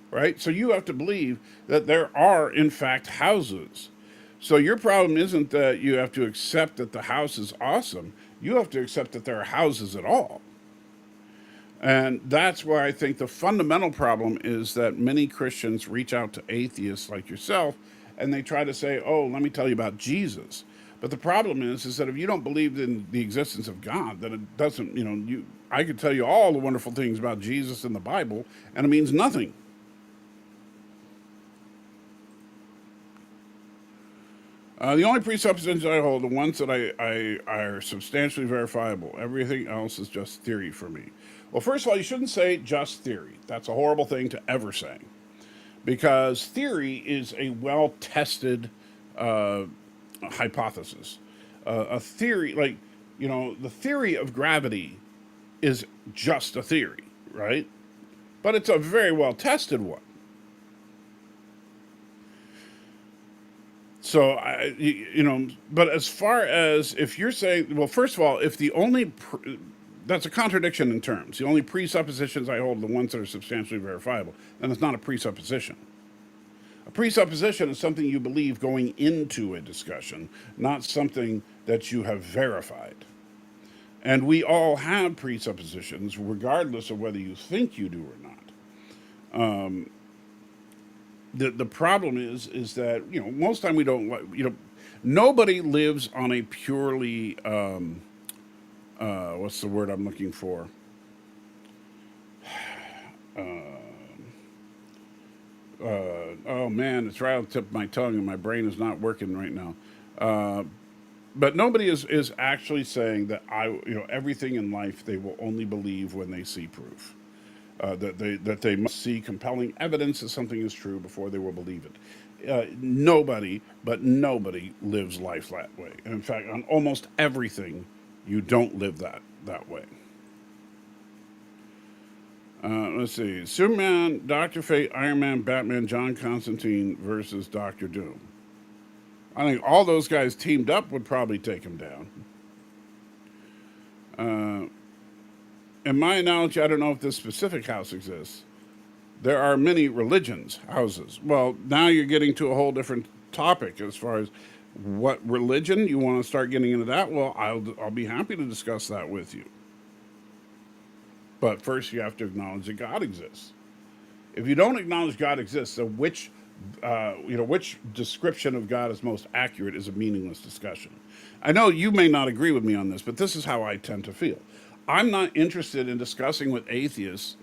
right? So you have to believe that there are in fact houses. So your problem isn't that you have to accept that the house is awesome. You have to accept that there are houses at all. And that's why I think the fundamental problem is that many Christians reach out to atheists like yourself and they try to say, oh, let me tell you about Jesus. But the problem is that if you don't believe in the existence of God, then it doesn't, I could tell you all the wonderful things about Jesus in the Bible, and it means nothing. The only presuppositions I hold, the ones that I are substantially verifiable. Everything else is just theory for me. Well, first of all, you shouldn't say just theory. That's a horrible thing to ever say. Because theory is a well-tested hypothesis. A theory, the theory of gravity is just a theory, right? But it's a very well-tested one. So, but as far as if you're saying, well, first of all, if the only, that's a contradiction in terms. The only presuppositions I hold are the ones that are substantially verifiable, then it's not a presupposition. A presupposition is something you believe going into a discussion, not something that you have verified. And we all have presuppositions, regardless of whether you think you do or not. The problem is that most time we don't nobody lives on a purely what's the word I'm looking for oh man, it's right on the tip of my tongue and my brain is not working right now. But nobody is actually saying that everything in life they will only believe when they see proof. That they must see compelling evidence that something is true before they will believe it. Nobody lives life that way. And in fact, on almost everything, you don't live that way. Let's see. Superman, Dr. Fate, Iron Man, Batman, John Constantine versus Dr. Doom. I think all those guys teamed up would probably take him down. In my analogy, I don't know if this specific house exists. There are many religions, houses. Well, now you're getting to a whole different topic as far as what religion you want to start getting into that. Well, I'll be happy to discuss that with you. But first, you have to acknowledge that God exists. If you don't acknowledge God exists, so which description of God is most accurate is a meaningless discussion. I know you may not agree with me on this, but this is how I tend to feel. I'm not interested in discussing with atheists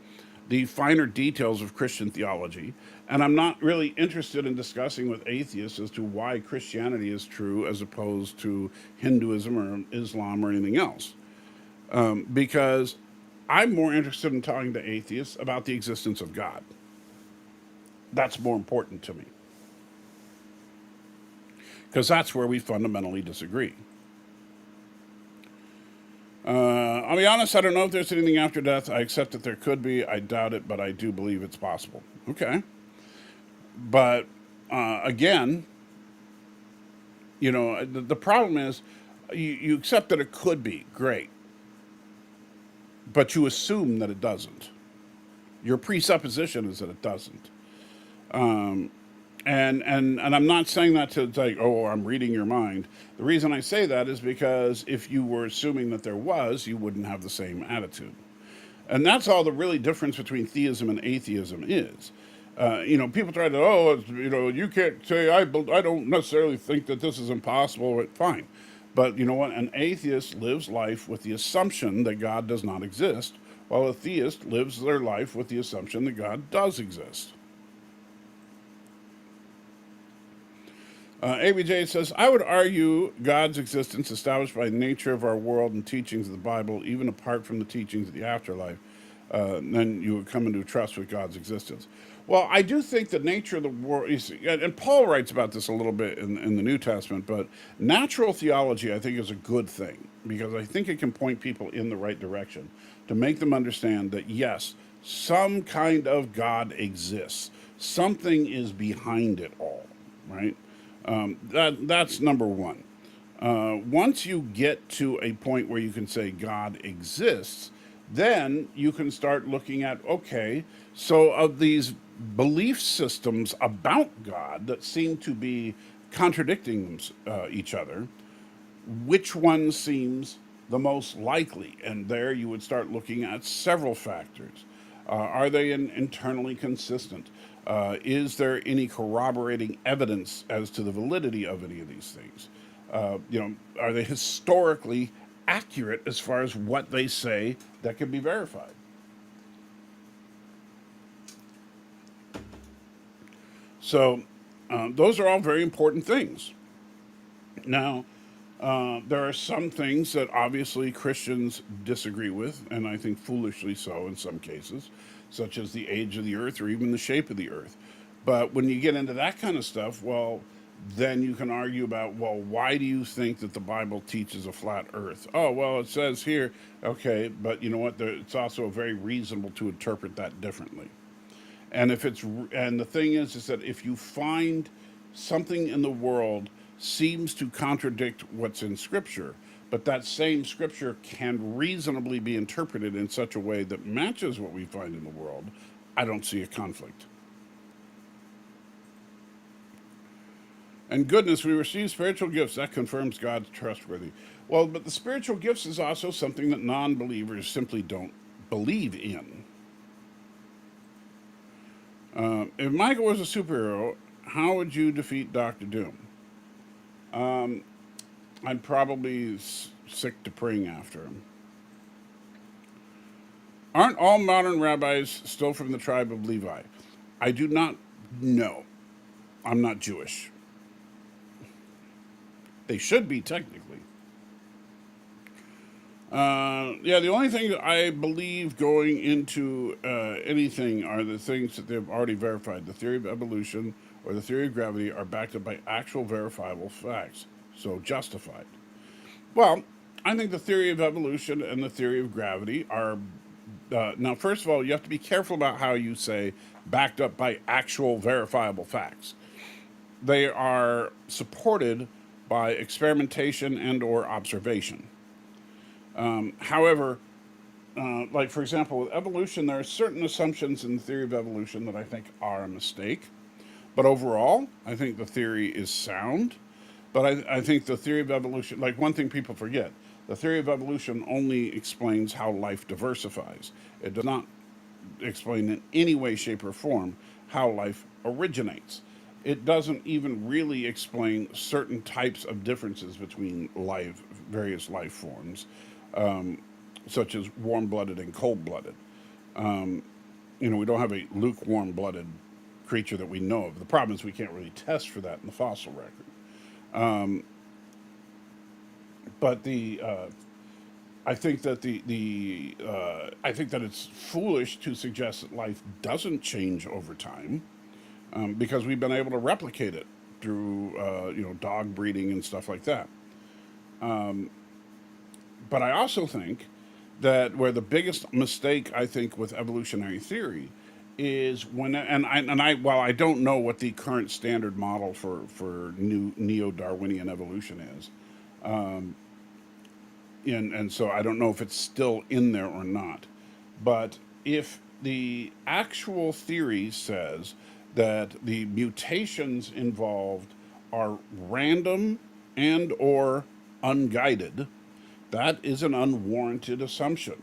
the finer details of Christian theology, and I'm not really interested in discussing with atheists as to why Christianity is true as opposed to Hinduism or Islam or anything else. Because I'm more interested in talking to atheists about the existence of God. That's more important to me. because that's where we fundamentally disagree. I'll be honest, I don't know if there's anything after death. I accept that there could be. I doubt it, but I do believe it's possible. Okay. But again, the problem is you accept that it could be. Great. But you assume that it doesn't. Your presupposition is that it doesn't. And I'm not saying that to like, oh, I'm reading your mind. The reason I say that is because if you were assuming that there was, you wouldn't have the same attitude. And that's all the really difference between theism and atheism is. People try to, you can't say, I don't necessarily think that this is impossible. Fine. But you know what? An atheist lives life with the assumption that God does not exist, while a theist lives their life with the assumption that God does exist. ABJ says, I would argue God's existence established by nature of our world and teachings of the Bible, even apart from the teachings of the afterlife, then you would come into trust with God's existence. Well, I do think the nature of the world is, and Paul writes about this a little bit in the New Testament, but natural theology, I think, is a good thing because I think it can point people in the right direction to make them understand that, yes, some kind of God exists. Something is behind it all, right? That's number one. Once you get to a point where you can say God exists, then you can start looking at, okay, so of these belief systems about God that seem to be contradicting each other, which one seems the most likely? And there you would start looking at several factors. Are they internally consistent? Is there any corroborating evidence as to the validity of any of these things? Are they historically accurate as far as what they say that can be verified? So those are all very important things. Now, there are some things that obviously Christians disagree with, and I think foolishly so in some cases, such as the age of the earth or even the shape of the earth. But when you get into that kind of stuff, well, then you can argue about, well, why do you think that the Bible teaches a flat earth? Oh, well, it says here, okay, but you know what? It's also very reasonable to interpret that differently. And the thing is that if you find something in the world seems to contradict what's in Scripture, but that same Scripture can reasonably be interpreted in such a way that matches what we find in the world, I don't see a conflict. And goodness, we receive spiritual gifts. That confirms God's trustworthy. Well, but the spiritual gifts is also something that non-believers simply don't believe in. If Michael was a superhero, how would you defeat Dr. Doom? I'd probably sick to praying after him. Aren't all modern rabbis still from the tribe of Levi? I do not know. I'm not Jewish. They should be technically. The only thing that I believe going into anything are the things that they've already verified. The theory of evolution or the theory of gravity are backed up by actual verifiable facts, so justified. Well, I think the theory of evolution and the theory of gravity are, now, first of all, you have to be careful about how you say backed up by actual verifiable facts. They are supported by experimentation and or observation. However, like for example, with evolution, there are certain assumptions in the theory of evolution that I think are a mistake. But overall, I think the theory is sound. But I think the theory of evolution, like one thing people forget, the theory of evolution only explains how life diversifies. It does not explain in any way, shape, or form how life originates. It doesn't even really explain certain types of differences between various life forms, such as warm-blooded and cold-blooded. We don't have a lukewarm-blooded creature that we know of. The problem is we can't really test for that in the fossil record. But I think that I think that it's foolish to suggest that life doesn't change over time, because we've been able to replicate it through dog breeding and stuff like that. But I also think that where the biggest mistake I think with evolutionary theory is when and I while I don't know what the current standard model for new neo-Darwinian evolution is, and so I don't know if it's still in there or not. But if the actual theory says that the mutations involved are random and or unguided, that is an unwarranted assumption.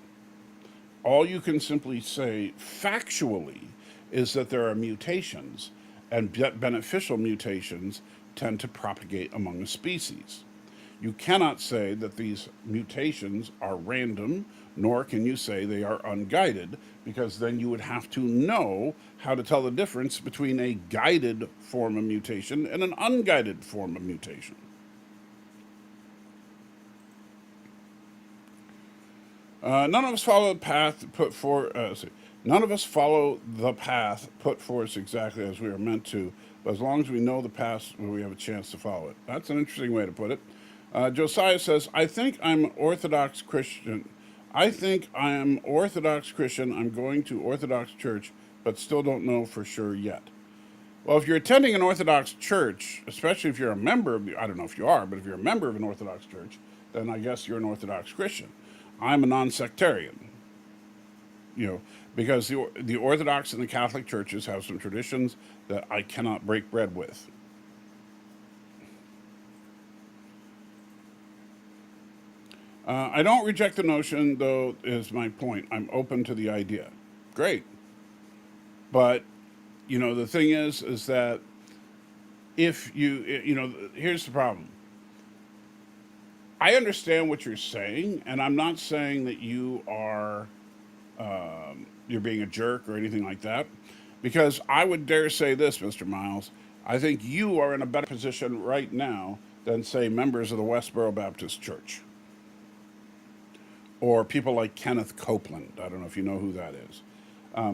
All you can simply say factually is that there are mutations, and beneficial mutations tend to propagate among a species. You cannot say that these mutations are random, nor can you say they are unguided, because then you would have to know how to tell the difference between a guided form of mutation and an unguided form of mutation. None of us follow the path put for. None of us follow the path put for us exactly as we are meant to, but as long as we know the path, we have a chance to follow it. That's an interesting way to put it. Josiah says, "I think I'm Orthodox Christian. I think I am Orthodox Christian. I'm going to Orthodox church, but still don't know for sure yet." Well, if you're attending an Orthodox church, especially if you're a member of I don't know if you are, but if you're a member of an Orthodox church, then I guess you're an Orthodox Christian. I'm a non-sectarian, because the Orthodox and the Catholic churches have some traditions that I cannot break bread with. I don't reject the notion, though, is my point. I'm open to the idea. Great. But, the thing is that if here's the problem. I understand what you're saying, and I'm not saying that you are, you're being a jerk or anything like that, because I would dare say this, Mr. Miles. I think you are in a better position right now than, say, members of the Westboro Baptist Church. Or people like Kenneth Copeland. I don't know if you know who that is.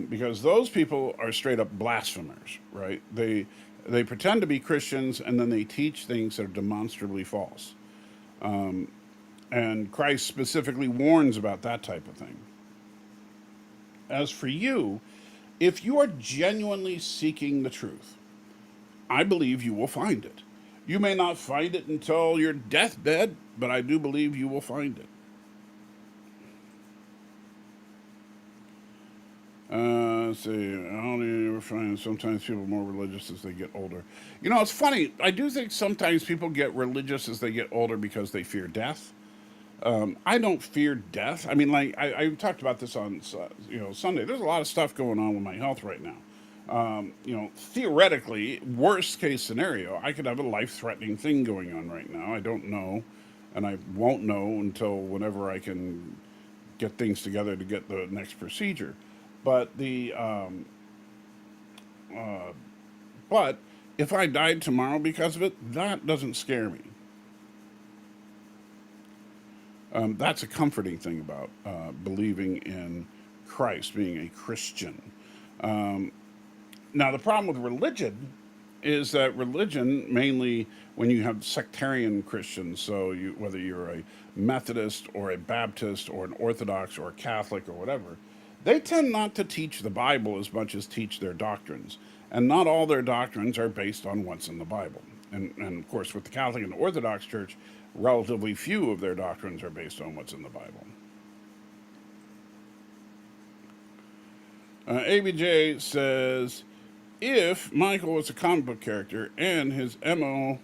Because those people are straight up blasphemers, right? They pretend to be Christians, and then they teach things that are demonstrably false. And Christ specifically warns about that type of thing. As for you, if you are genuinely seeking the truth, I believe you will find it. You may not find it until your deathbed, but I do believe you will find it. Let's see. I don't ever find sometimes people more religious as they get older. It's funny. I do think sometimes people get religious as they get older because they fear death. I don't fear death. I mean, like I talked about this on Sunday. There's a lot of stuff going on with my health right now. Theoretically, worst case scenario, I could have a life-threatening thing going on right now. I don't know, and I won't know until whenever I can get things together to get the next procedure. But but if I died tomorrow because of it, that doesn't scare me. That's a comforting thing about believing in Christ, being a Christian. Now, the problem with religion is that religion, mainly when you have sectarian Christians, so whether you're a Methodist or a Baptist or an Orthodox or a Catholic or whatever, they tend not to teach the Bible as much as teach their doctrines. And not all their doctrines are based on what's in the Bible. And of course, with the Catholic and the Orthodox Church, relatively few of their doctrines are based on what's in the Bible. ABJ says, if Michael was a comic book character and his MO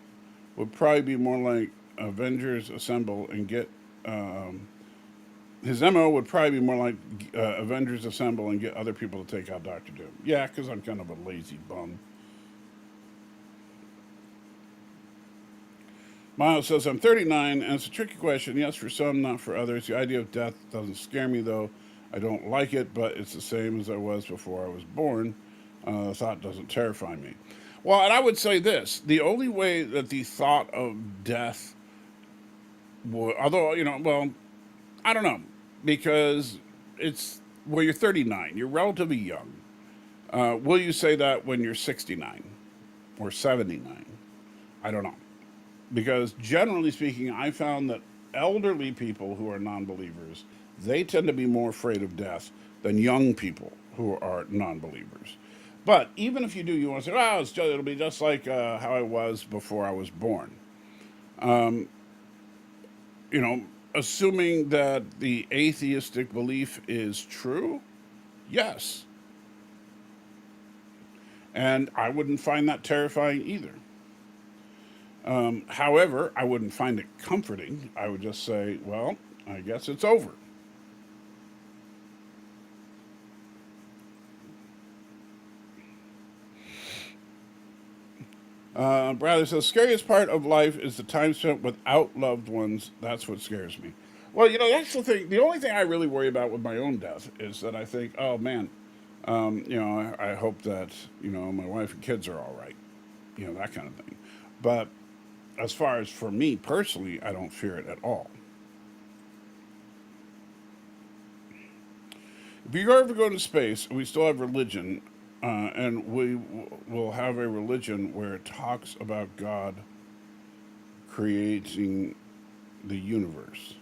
would probably be more like Avengers Assemble and get... his MO would probably be more like Avengers Assemble and get other people to take out Dr. Doom. Yeah, because I'm kind of a lazy bum. Miles says, I'm 39, and it's a tricky question. Yes, for some, not for others. The idea of death doesn't scare me, though. I don't like it, but it's the same as I was before I was born. The thought doesn't terrify me. Well, and I would say this. The only way that the thought of death would, although, I don't know, because you're 39. You're relatively young. Will you say that when you're 69 or 79? I don't know. Because generally speaking, I found that elderly people who are non believers, they tend to be more afraid of death than young people who are non believers. But even if you do, you want to say, oh, it'll be just like how I was before I was born. You know, assuming that the atheistic belief is true, yes. And I wouldn't find that terrifying either. However, I wouldn't find it comforting. I would just say, well, I guess it's over. Bradley says, scariest part of life is the time spent without loved ones. That's what scares me. Well, that's the thing. The only thing I really worry about with my own death is that I think, oh man, I hope that, my wife and kids are all right. That kind of thing. But as far as for me personally, I don't fear it at all. If you ever go to space, we still have religion, and we will have a religion where it talks about God creating the universe.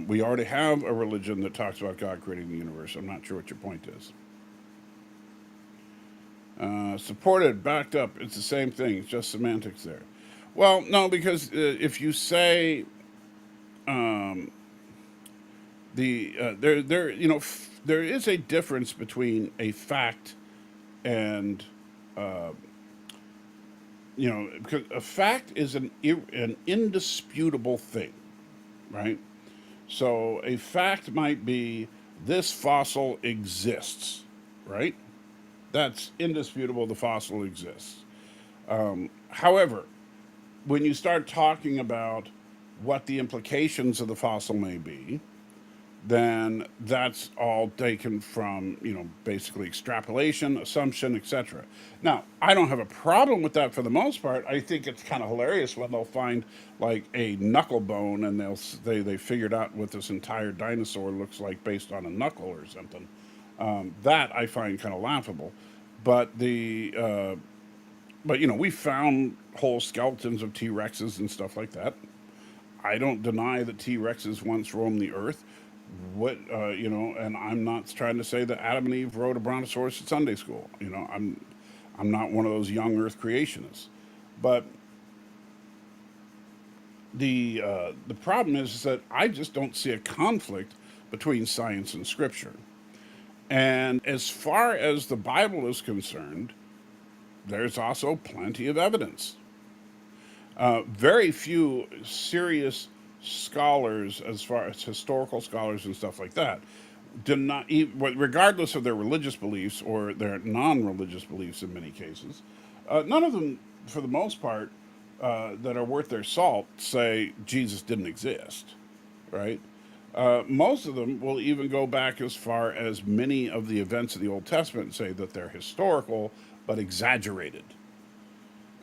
We already have a religion that talks about God creating the universe. I'm not sure what your point is. Supported, backed up, it's the same thing. It's just semantics there. Well, no, because if you say there is a difference between a fact and because a fact is an indisputable thing, right? So a fact might be this fossil exists, right? That's indisputable. The fossil exists. However, when you start talking about what the implications of the fossil may be, then that's all taken from, basically extrapolation, assumption, etc. Now, I don't have a problem with that for the most part. I think it's kind of hilarious when they'll find like a knuckle bone and they figured out what this entire dinosaur looks like based on a knuckle or something. That I find kind of laughable. But we found whole skeletons of T Rexes and stuff like that. I don't deny that T Rexes once roamed the earth. And I'm not trying to say that Adam and Eve rode a brontosaurus at Sunday school. I'm not one of those young Earth creationists, but the problem is that I just don't see a conflict between science and Scripture. And as far as the Bible is concerned, there's also plenty of evidence. Very few serious scholars, as far as historical scholars and stuff like that, do not, regardless of their religious beliefs or their non-religious beliefs in many cases, none of them, for the most part, that are worth their salt, say Jesus didn't exist, right? Most of them will even go back as far as many of the events of the Old Testament and say that they're historical but exaggerated.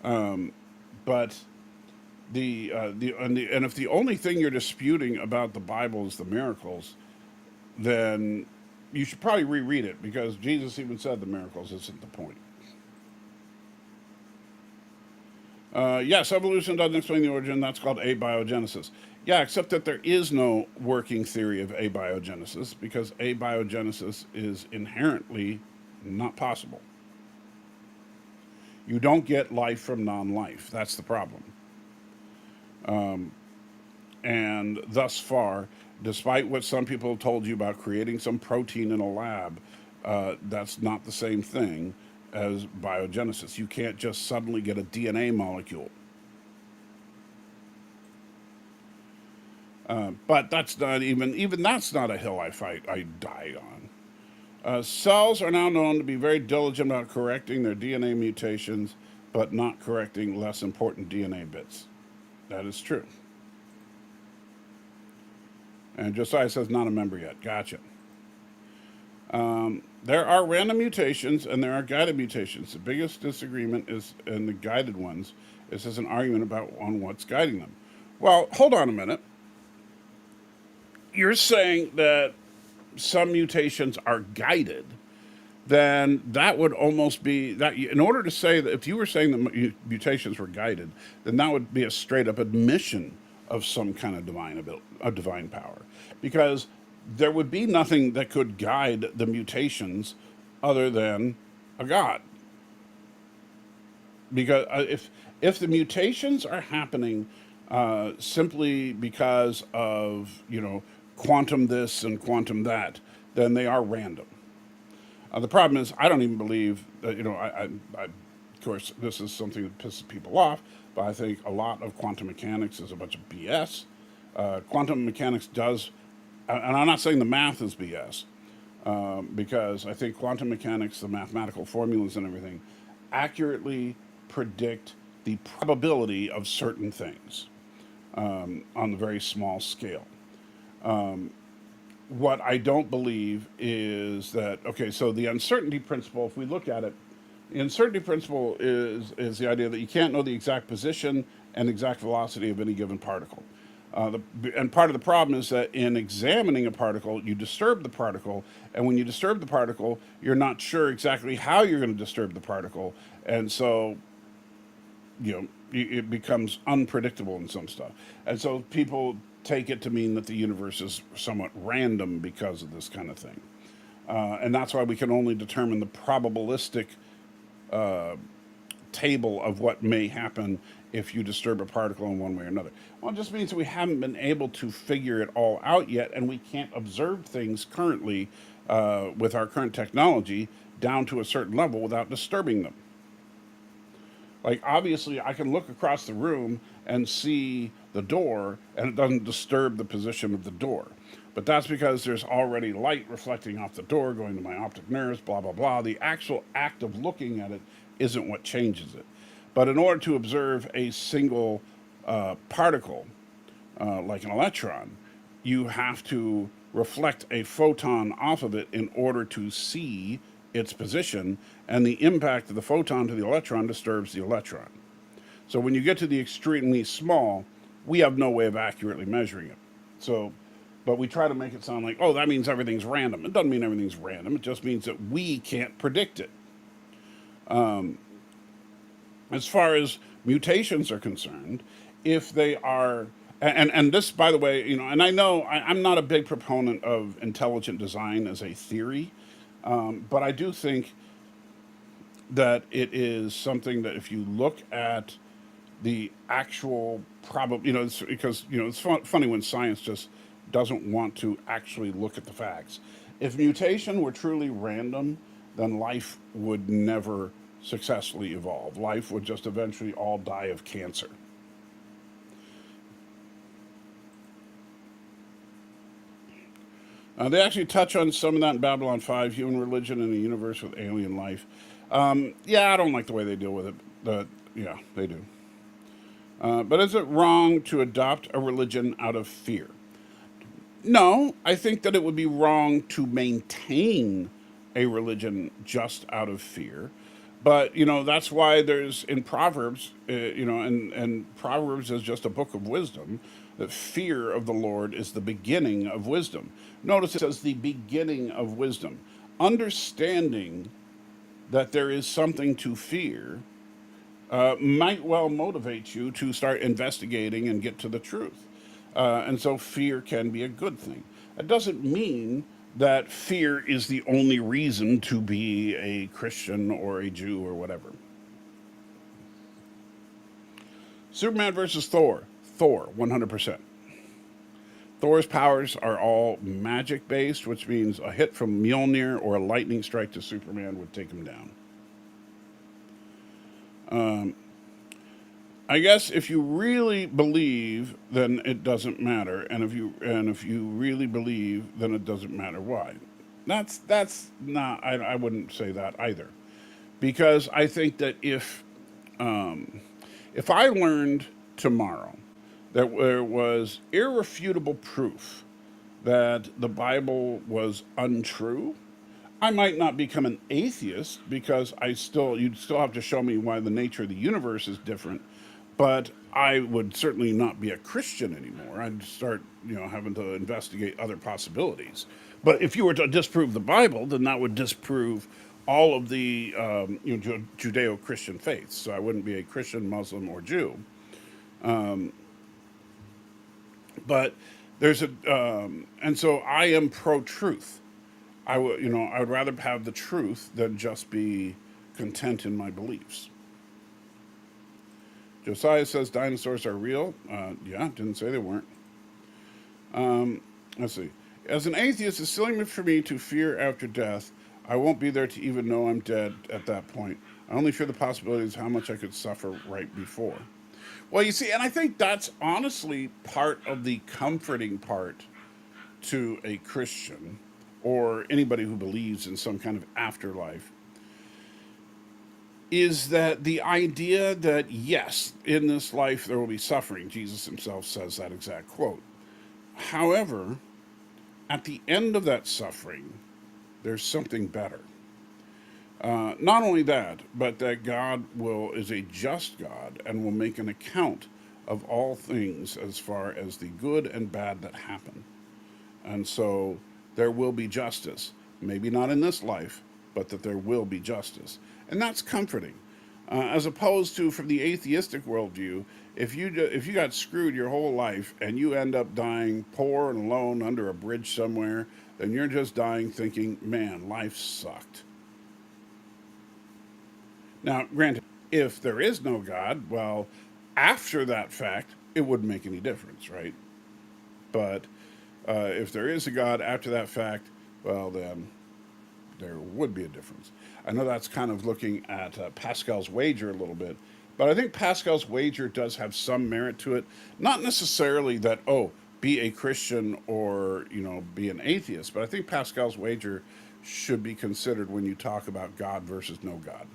But and if the only thing you're disputing about the Bible is the miracles, then you should probably reread it, because Jesus even said the miracles isn't the point. Yes, evolution doesn't explain the origin. That's called abiogenesis. Yeah, except that there is no working theory of abiogenesis, because abiogenesis is inherently not possible. You don't get life from non-life. That's the problem. And thus far, despite what some people have told you about creating some protein in a lab, that's not the same thing as biogenesis. You can't just suddenly get a DNA molecule. But that's not even that's not a hill I die on. Cells are now known to be very diligent about correcting their DNA mutations, but not correcting less important DNA bits. That is true. And Josiah says not a member yet. Gotcha. There are random mutations and there are guided mutations. The biggest disagreement is in the guided ones. This is an argument about on what's guiding them. Well, hold on a minute. You're saying that some mutations are guided. then that would almost be that. In order to say that, if you were saying that mutations were guided, then that would be a straight up admission of some kind of divine ability, a divine power, because there would be nothing that could guide the mutations other than a god. Because if the mutations are happening simply because of quantum this and quantum that, then they are random. The problem is, I don't even believe that, of course, this is something that pisses people off, but I think a lot of quantum mechanics is a bunch of BS. Quantum mechanics does, and I'm not saying the math is BS, because I think quantum mechanics, the mathematical formulas and everything, accurately predict the probability of certain things on a very small scale. What I don't believe is that, okay, so the uncertainty principle, if we look at it, the uncertainty principle is the idea that you can't know the exact position and exact velocity of any given particle. And part of the problem is that in examining a particle, you disturb the particle, and when you disturb the particle, you're not sure exactly how you're going to disturb the particle, and so it becomes unpredictable in some stuff. And so people take it to mean that the universe is somewhat random because of this kind of thing. And that's why we can only determine the probabilistic table of what may happen if you disturb a particle in one way or another. Well, it just means that we haven't been able to figure it all out yet, and we can't observe things currently with our current technology down to a certain level without disturbing them. Like, obviously, I can look across the room and see the door, and it doesn't disturb the position of the door. But that's because there's already light reflecting off the door, going to my optic nerves, blah, blah, blah. The actual act of looking at it isn't what changes it. But in order to observe a single particle, like an electron, you have to reflect a photon off of it in order to see its position, and the impact of the photon to the electron disturbs the electron. So when you get to the extremely small, we have no way of accurately measuring it. So, but we try to make it sound like, oh, that means everything's random. It doesn't mean everything's random. It just means that we can't predict it. As far as mutations are concerned, if they are, and this, by the way, and I know I'm not a big proponent of intelligent design as a theory, but I do think that it is something that if you look at the actual it's because, it's funny when science just doesn't want to actually look at the facts. If mutation were truly random, then life would never successfully evolve. Life would just eventually all die of cancer. They actually touch on some of that in Babylon 5, human religion in a universe with alien life. Yeah, I don't like the way they deal with it, but yeah, they do. But is it wrong to adopt a religion out of fear? No, I think that it would be wrong to maintain a religion just out of fear. But, that's why there's in Proverbs, and Proverbs is just a book of wisdom, that fear of the Lord is the beginning of wisdom. Notice it says the beginning of wisdom. Understanding that there is something to fear might well motivate you to start investigating and get to the truth. And so fear can be a good thing. It doesn't mean that fear is the only reason to be a Christian or a Jew or whatever. Superman versus Thor. Thor, 100%. Thor's powers are all magic based, which means a hit from Mjolnir or a lightning strike to Superman would take him down. I guess if you really believe, then it doesn't matter, and if you really believe, then it doesn't matter why. That's not. I wouldn't say that either, because I think that if I learned tomorrow that there was irrefutable proof that the Bible was untrue, I might not become an atheist because you'd still have to show me why the nature of the universe is different, but I would certainly not be a Christian anymore. I'd start, having to investigate other possibilities. But if you were to disprove the Bible, then that would disprove all of the Judeo-Christian faiths. So I wouldn't be a Christian, Muslim, or Jew. But there's a and so I am pro-truth. I would rather have the truth than just be content in my beliefs. Josiah says dinosaurs are real. Yeah, didn't say they weren't. Let's see. As an atheist, it's silly for me to fear after death. I won't be there to even know I'm dead at that point. I only fear the possibilities of how much I could suffer right before. Well, you see, and I think that's honestly part of the comforting part to a Christian or anybody who believes in some kind of afterlife is that the idea that, yes, in this life there will be suffering. Jesus himself says that exact quote. However, at the end of that suffering, there's something better. Not only that, but that God is a just God and will make an account of all things as far as the good and bad that happen. And so there will be justice. Maybe not in this life, but that there will be justice. And that's comforting. As opposed to, from the atheistic worldview, if you got screwed your whole life and you end up dying poor and alone under a bridge somewhere, then you're just dying thinking, man, life sucked. Now, granted, if there is no God, well, after that fact, it wouldn't make any difference, right? But if there is a God after that fact, well, then there would be a difference. I know that's kind of looking at Pascal's wager a little bit, but I think Pascal's wager does have some merit to it. Not necessarily that, oh, be a Christian or, be an atheist, but I think Pascal's wager should be considered when you talk about God versus no God.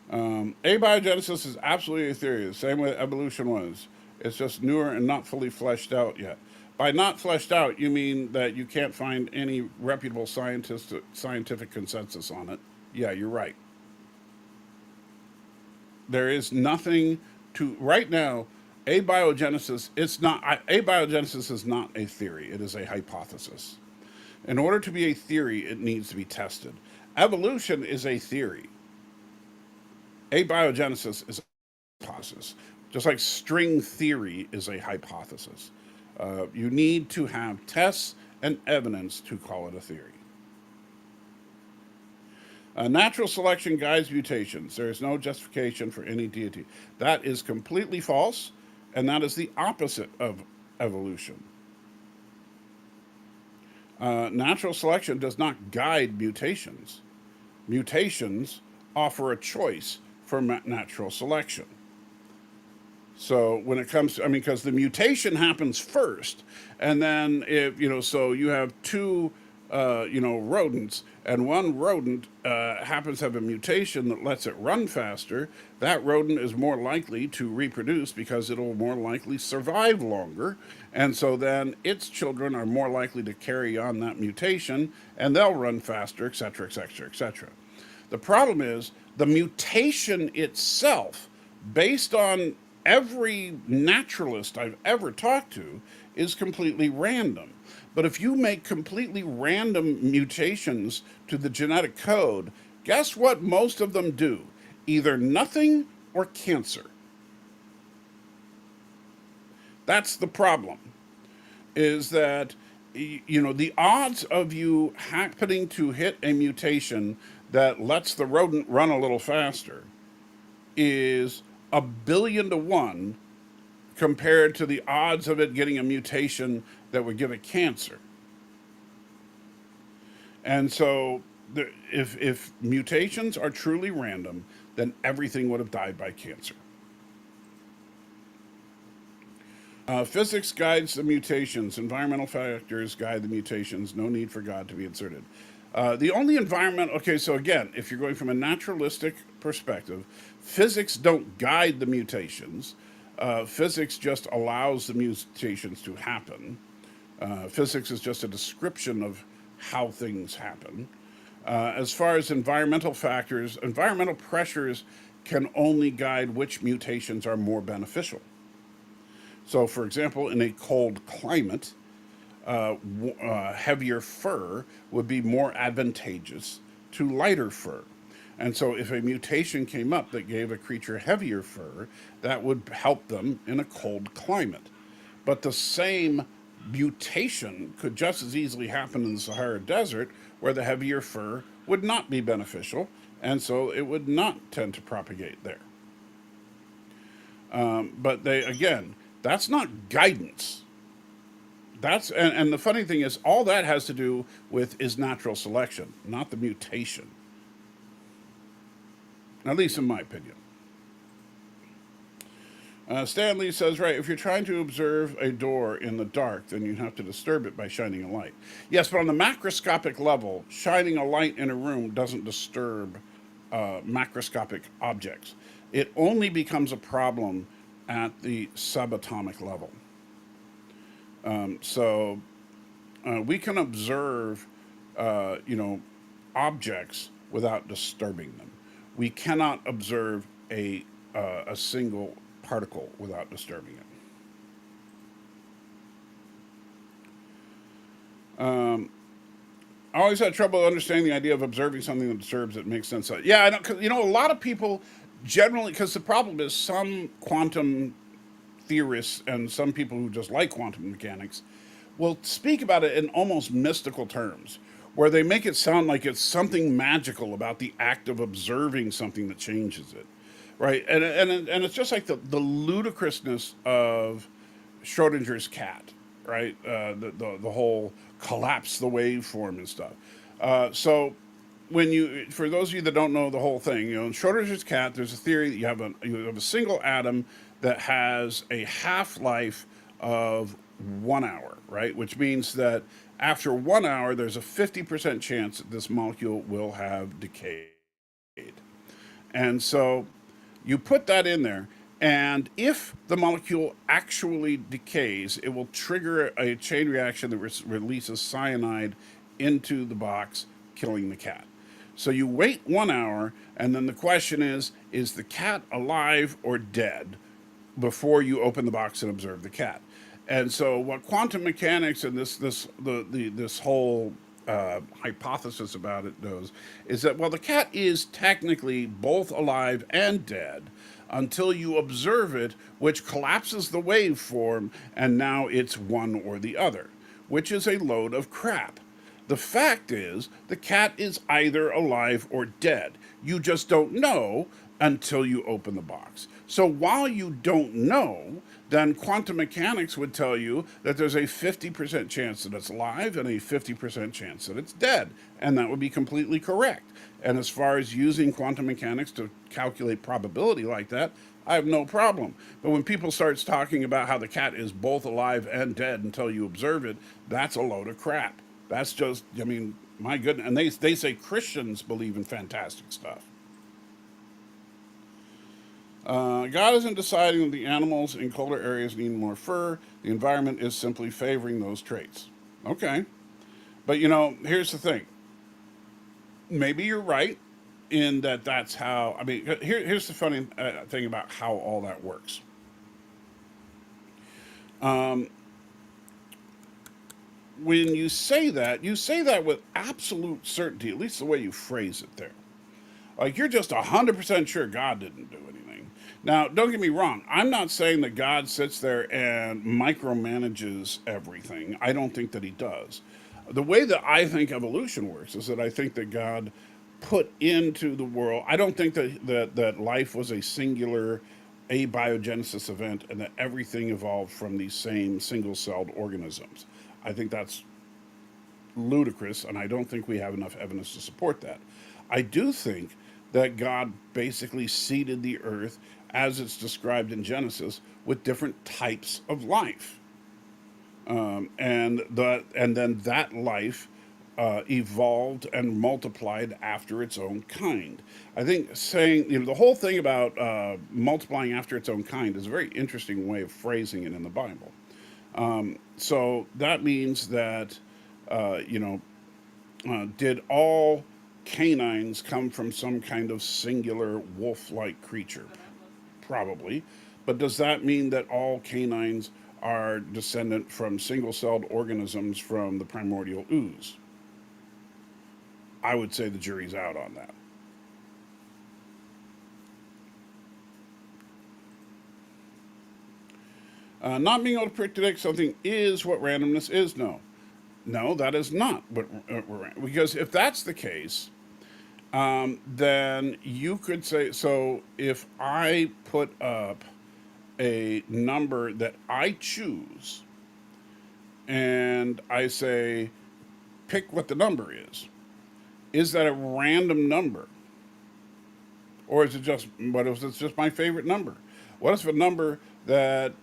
Abiogenesis is absolutely a theory, the same way evolution was. It's just newer and not fully fleshed out yet. By not fleshed out, you mean that you can't find any reputable scientific consensus on it. Yeah, you're right. There is nothing right now, abiogenesis is not a theory, it is a hypothesis. In order to be a theory, it needs to be tested. Evolution is a theory. Abiogenesis is a hypothesis. Just like string theory is a hypothesis. You need to have tests and evidence to call it a theory. Natural selection guides mutations. There is no justification for any deity. That is completely false, and that is the opposite of evolution. Natural selection does not guide mutations. Mutations offer a choice for natural selection. So when it comes to, because the mutation happens first, and then so you have two, rodents, and one rodent happens to have a mutation that lets it run faster. That rodent is more likely to reproduce because it'll more likely survive longer, and so then its children are more likely to carry on that mutation, and they'll run faster, et cetera, et cetera, et cetera. The problem is the mutation itself, based on every naturalist I've ever talked to, is completely random. But if you make completely random mutations to the genetic code, guess what most of them do? Either nothing or cancer. That's the problem, is that, the odds of you happening to hit a mutation that lets the rodent run a little faster is 1,000,000,000 to 1 compared to the odds of it getting a mutation that would give it cancer. And so if mutations are truly random, then everything would have died by cancer. Physics guides the mutations. Environmental factors guide the mutations. No need for God to be inserted. The only so again, if you're going from a naturalistic perspective, physics don't guide the mutations. Physics just allows the mutations to happen. Physics is just a description of how things happen. As far as environmental factors, environmental pressures can only guide which mutations are more beneficial. So, for example, in a cold climate, heavier fur would be more advantageous to lighter fur. And so, if a mutation came up that gave a creature heavier fur, that would help them in a cold climate. But the same mutation could just as easily happen in the Sahara Desert, where the heavier fur would not be beneficial, and so it would not tend to propagate there. But they, again, that's not guidance. And the funny thing is, all that has to do with is natural selection, not the mutation. At least in my opinion. Stanley says, right, if you're trying to observe a door in the dark, then you have to disturb it by shining a light. Yes, but on the macroscopic level, shining a light in a room doesn't disturb macroscopic objects. It only becomes a problem at the subatomic level. So we can observe, objects without disturbing them. We cannot observe a single particle without disturbing it. I always had trouble understanding the idea of observing something that disturbs it makes sense. Yeah, I know. 'Cause, a lot of people generally, because the problem is some quantum theorists and some people who just like quantum mechanics will speak about it in almost mystical terms, where they make it sound like it's something magical about the act of observing something that changes it, right? And it's just like the ludicrousness of Schrodinger's cat, right? The whole collapse the waveform and stuff. So for those of you that don't know the whole thing, in Schrodinger's cat, there's a theory that you have a single atom that has a half-life of 1 hour, right? Which means that after 1 hour, there's a 50% chance that this molecule will have decayed. And so you put that in there, and if the molecule actually decays, it will trigger a chain reaction that releases cyanide into the box, killing the cat. So you wait 1 hour, and then the question is the cat alive or dead before you open the box and observe the cat? And so what quantum mechanics and this whole hypothesis about it does is that, well, the cat is technically both alive and dead until you observe it, which collapses the waveform, and now it's one or the other, which is a load of crap. The fact is, the cat is either alive or dead. You just don't know until you open the box. So while you don't know, then quantum mechanics would tell you that there's a 50% chance that it's alive and a 50% chance that it's dead. And that would be completely correct. And as far as using quantum mechanics to calculate probability like that, I have no problem. But when people start talking about how the cat is both alive and dead until you observe it, that's a load of crap. That's just, my goodness. And they say Christians believe in fantastic stuff. God isn't deciding that the animals in colder areas need more fur. The environment is simply favoring those traits. Okay. But, here's the thing. Maybe you're right in that's how, here's the funny thing about how all that works. When you say that with absolute certainty, at least the way you phrase it there. Like you're just 100% sure God didn't do anything. Now, don't get me wrong. I'm not saying that God sits there and micromanages everything. I don't think that he does. The way that I think evolution works is that I think that God put into the world. I don't think that life was a singular abiogenesis event and that everything evolved from these same single-celled organisms. I think that's ludicrous, and I don't think we have enough evidence to support that. I do think that God basically seeded the earth as it's described in Genesis with different types of life. And then that life evolved and multiplied after its own kind. I think saying, the whole thing about multiplying after its own kind is a very interesting way of phrasing it in the Bible. So that means that, did all canines come from some kind of singular wolf-like creature? Probably. But does that mean that all canines are descendant from single-celled organisms from the primordial ooze. I would say the jury's out on that. Not being able to predict something is what randomness is. No, no, that is not what. Because if that's the case, then you could say so. If I put up a number that I choose, and I say, pick what the number is that a random number? Or is it just, what if it's just my favorite number? What if a number that,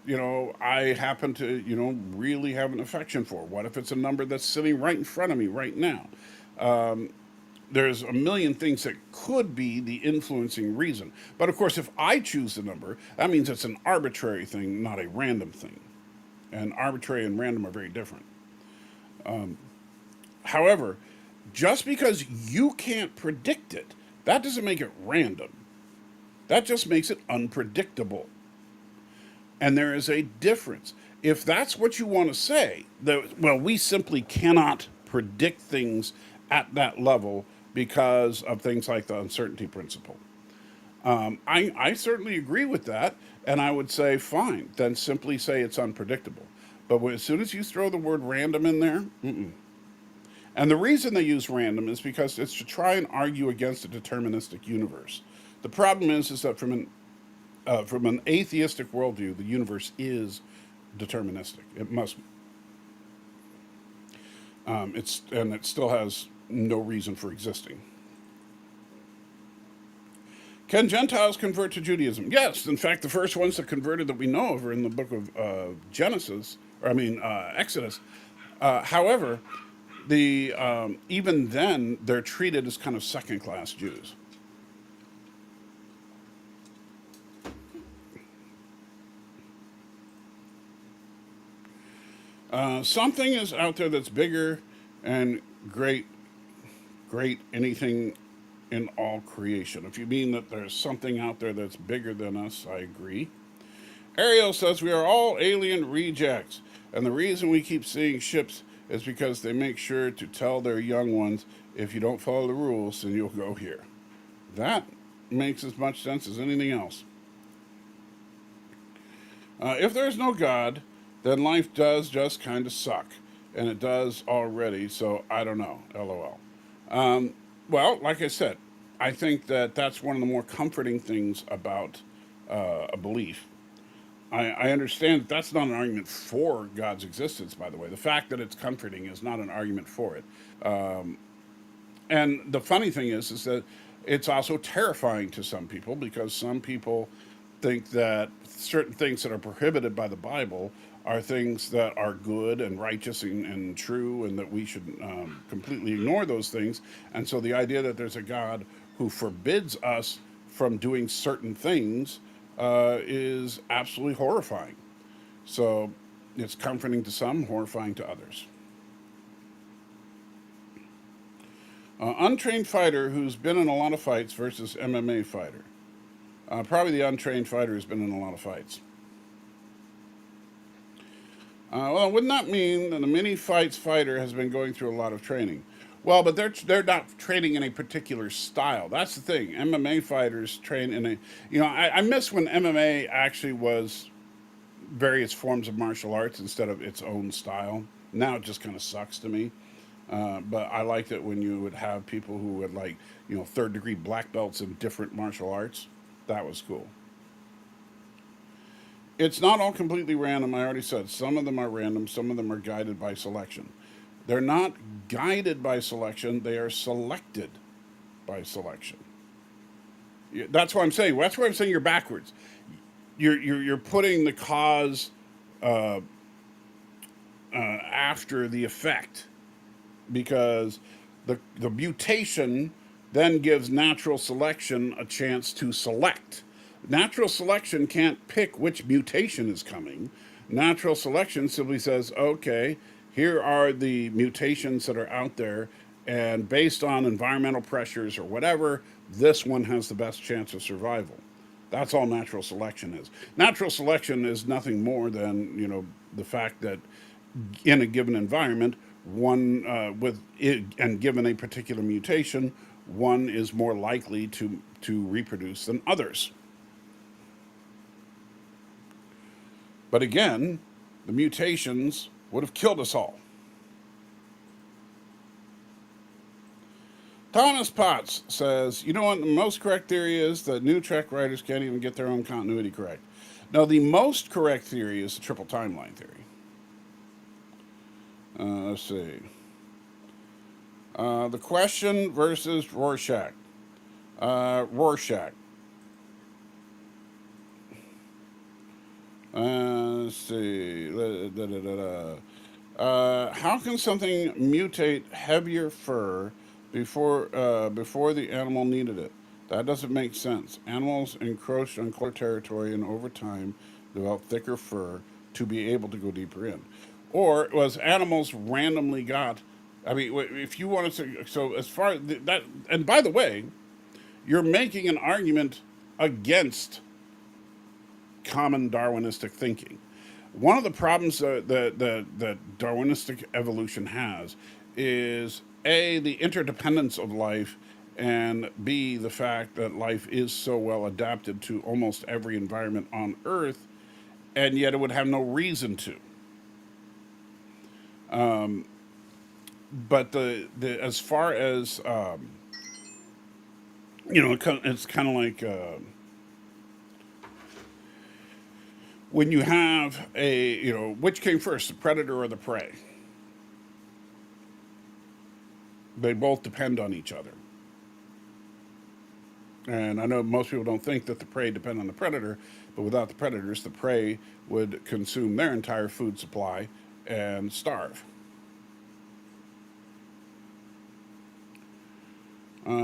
I happen to, really have an affection for? What if it's a number that's sitting right in front of me right now? There's a million things that could be the influencing reason. But of course, if I choose the number, that means it's an arbitrary thing, not a random thing. And arbitrary and random are very different. However, just because you can't predict it, that doesn't make it random. That just makes it unpredictable. And there is a difference. If that's what you want to say, that, well, we simply cannot predict things at that level because of things like the uncertainty principle. I certainly agree with that, and I would say, fine, then simply say it's unpredictable. But as soon as you throw the word random in there, mm-mm. And the reason they use random is because it's to try and argue against a deterministic universe. The problem is that from an atheistic worldview, the universe is deterministic. It must. It still has no reason for existing. Can Gentiles convert to Judaism? Yes. In fact, the first ones that converted that we know of are in the book of Exodus. However, even then they're treated as kind of second-class Jews. Something is out there that's bigger and great anything in all creation. If you mean that there's something out there that's bigger than us, I agree. Ariel says we are all alien rejects, and the reason we keep seeing ships is because they make sure to tell their young ones, if you don't follow the rules, then you'll go here. That makes as much sense as anything else. If there's no God, then life does just kind of suck. And it does already, so I don't know, LOL. Well, like I said, I think that that's one of the more comforting things about a belief. I understand that that's not an argument for God's existence, by the way. The fact that it's comforting is not an argument for it. And the funny thing is that it's also terrifying to some people because some people think that certain things that are prohibited by the Bible are things that are good and righteous and true, and that we should completely ignore those things. And so the idea that there's a God who forbids us from doing certain things is absolutely horrifying. So it's comforting to some, horrifying to others. Untrained fighter who's been in a lot of fights versus MMA fighter. Probably the untrained fighter who's been in a lot of fights. Well, wouldn't that mean that the mini fights fighter has been going through a lot of training? Well, but they're not training in a particular style. That's the thing. MMA fighters train in a, I miss when MMA actually was various forms of martial arts instead of its own style. Now it just kind of sucks to me. But I liked it when you would have people who would third degree black belts in different martial arts. That was cool. It's not all completely random. I already said some of them are random. Some of them are guided by selection. They're not guided by selection. They are selected by selection. That's what I'm saying. That's why I'm saying you're backwards. You're putting the cause after the effect, because the mutation then gives natural selection a chance to select. Natural selection can't pick which mutation is coming. Natural selection simply says, okay, here are the mutations that are out there, and based on environmental pressures or whatever, this one has the best chance of survival. That's all natural selection is. Natural selection is nothing more than, the fact that in a given environment, one with it, and given a particular mutation, one is more likely to reproduce than others. But again, the mutations would have killed us all. Thomas Potts says, you know what the most correct theory is? That new Trek writers can't even get their own continuity correct. No, the most correct theory is the triple timeline theory. Let's see. The Question versus Rorschach. Rorschach. Let's see. How can something mutate heavier fur before the animal needed it? That doesn't make sense. Animals encroached on cooler territory and over time developed thicker fur to be able to go deeper in. Or was animals randomly got? I mean, if you wanted to, so as far as that, and by the way, you're making an argument against common Darwinistic thinking. One of the problems that Darwinistic evolution has is A, the interdependence of life, and B, the fact that life is so well adapted to almost every environment on Earth, and yet it would have no reason to. But the as far as it's kind of like when you have which came first, the predator or the prey? They both depend on each other. And I know most people don't think that the prey depend on the predator, but without the predators, the prey would consume their entire food supply and starve.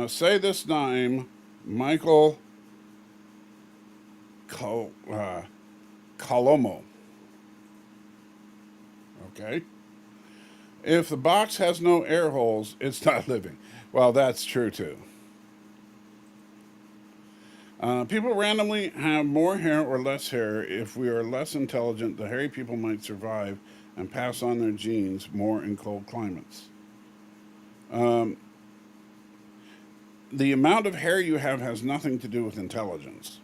Say this name, Michael Colomo. Okay. If the box has no air holes, it's not living. Well, that's true too. People randomly have more hair or less hair. If we are less intelligent, the hairy people might survive and pass on their genes more in cold climates. The amount of hair you have has nothing to do with intelligence.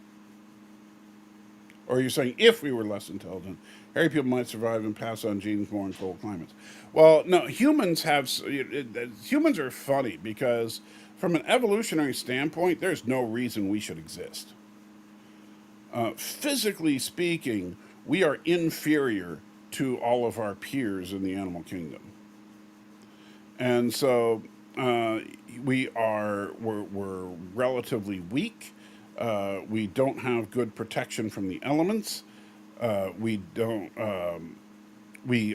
Or you're saying if we were less intelligent, hairy people might survive and pass on genes more in cold climates. Well, no, humans are funny because from an evolutionary standpoint, there's no reason we should exist. Physically speaking, we are inferior to all of our peers in the animal kingdom. And so we're relatively weak. We don't have good protection from the elements. We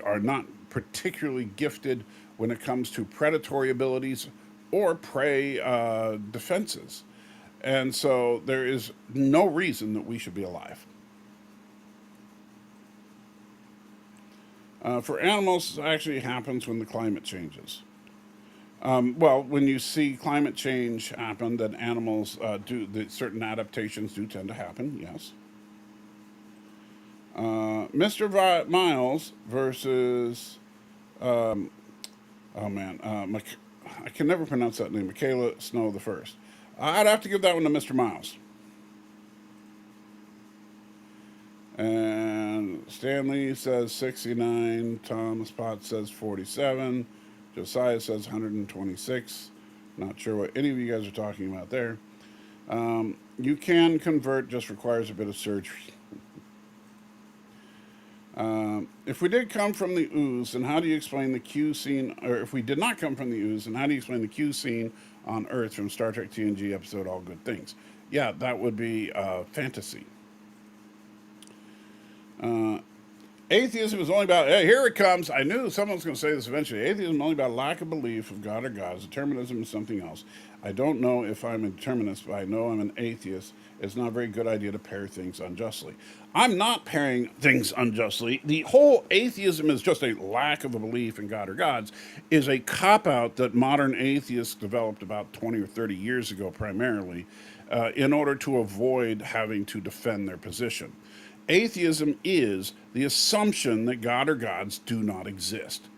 are not particularly gifted when it comes to predatory abilities or prey defenses. And so there is no reason that we should be alive. For animals, it actually happens when the climate changes. Well, when you see climate change happen, then animals certain adaptations do tend to happen, yes. Mr. Miles versus, I can never pronounce that name, Michaela Snow the First. I'd have to give that one to Mr. Miles. And Stanley says 69, Thomas Potts says 47, Josiah says 126. Not sure what any of you guys are talking about there. You can convert, just requires a bit of surgery. If we did come from the ooze, then how do you explain the Q scene? Or if we did not come from the ooze, then how do you explain the Q scene on Earth from Star Trek TNG episode All Good Things? Yeah, that would be fantasy. Atheism is only about, hey, here it comes. I knew someone was going to say this eventually. Atheism is only about lack of belief of God or gods. Determinism is something else. I don't know if I'm a determinist, but I know I'm an atheist. It's not a very good idea to pair things unjustly. I'm not pairing things unjustly. The whole atheism is just a lack of a belief in God or gods is a cop-out that modern atheists developed about 20 or 30 years ago primarily in order to avoid having to defend their position. Atheism is the assumption that God or gods do not exist.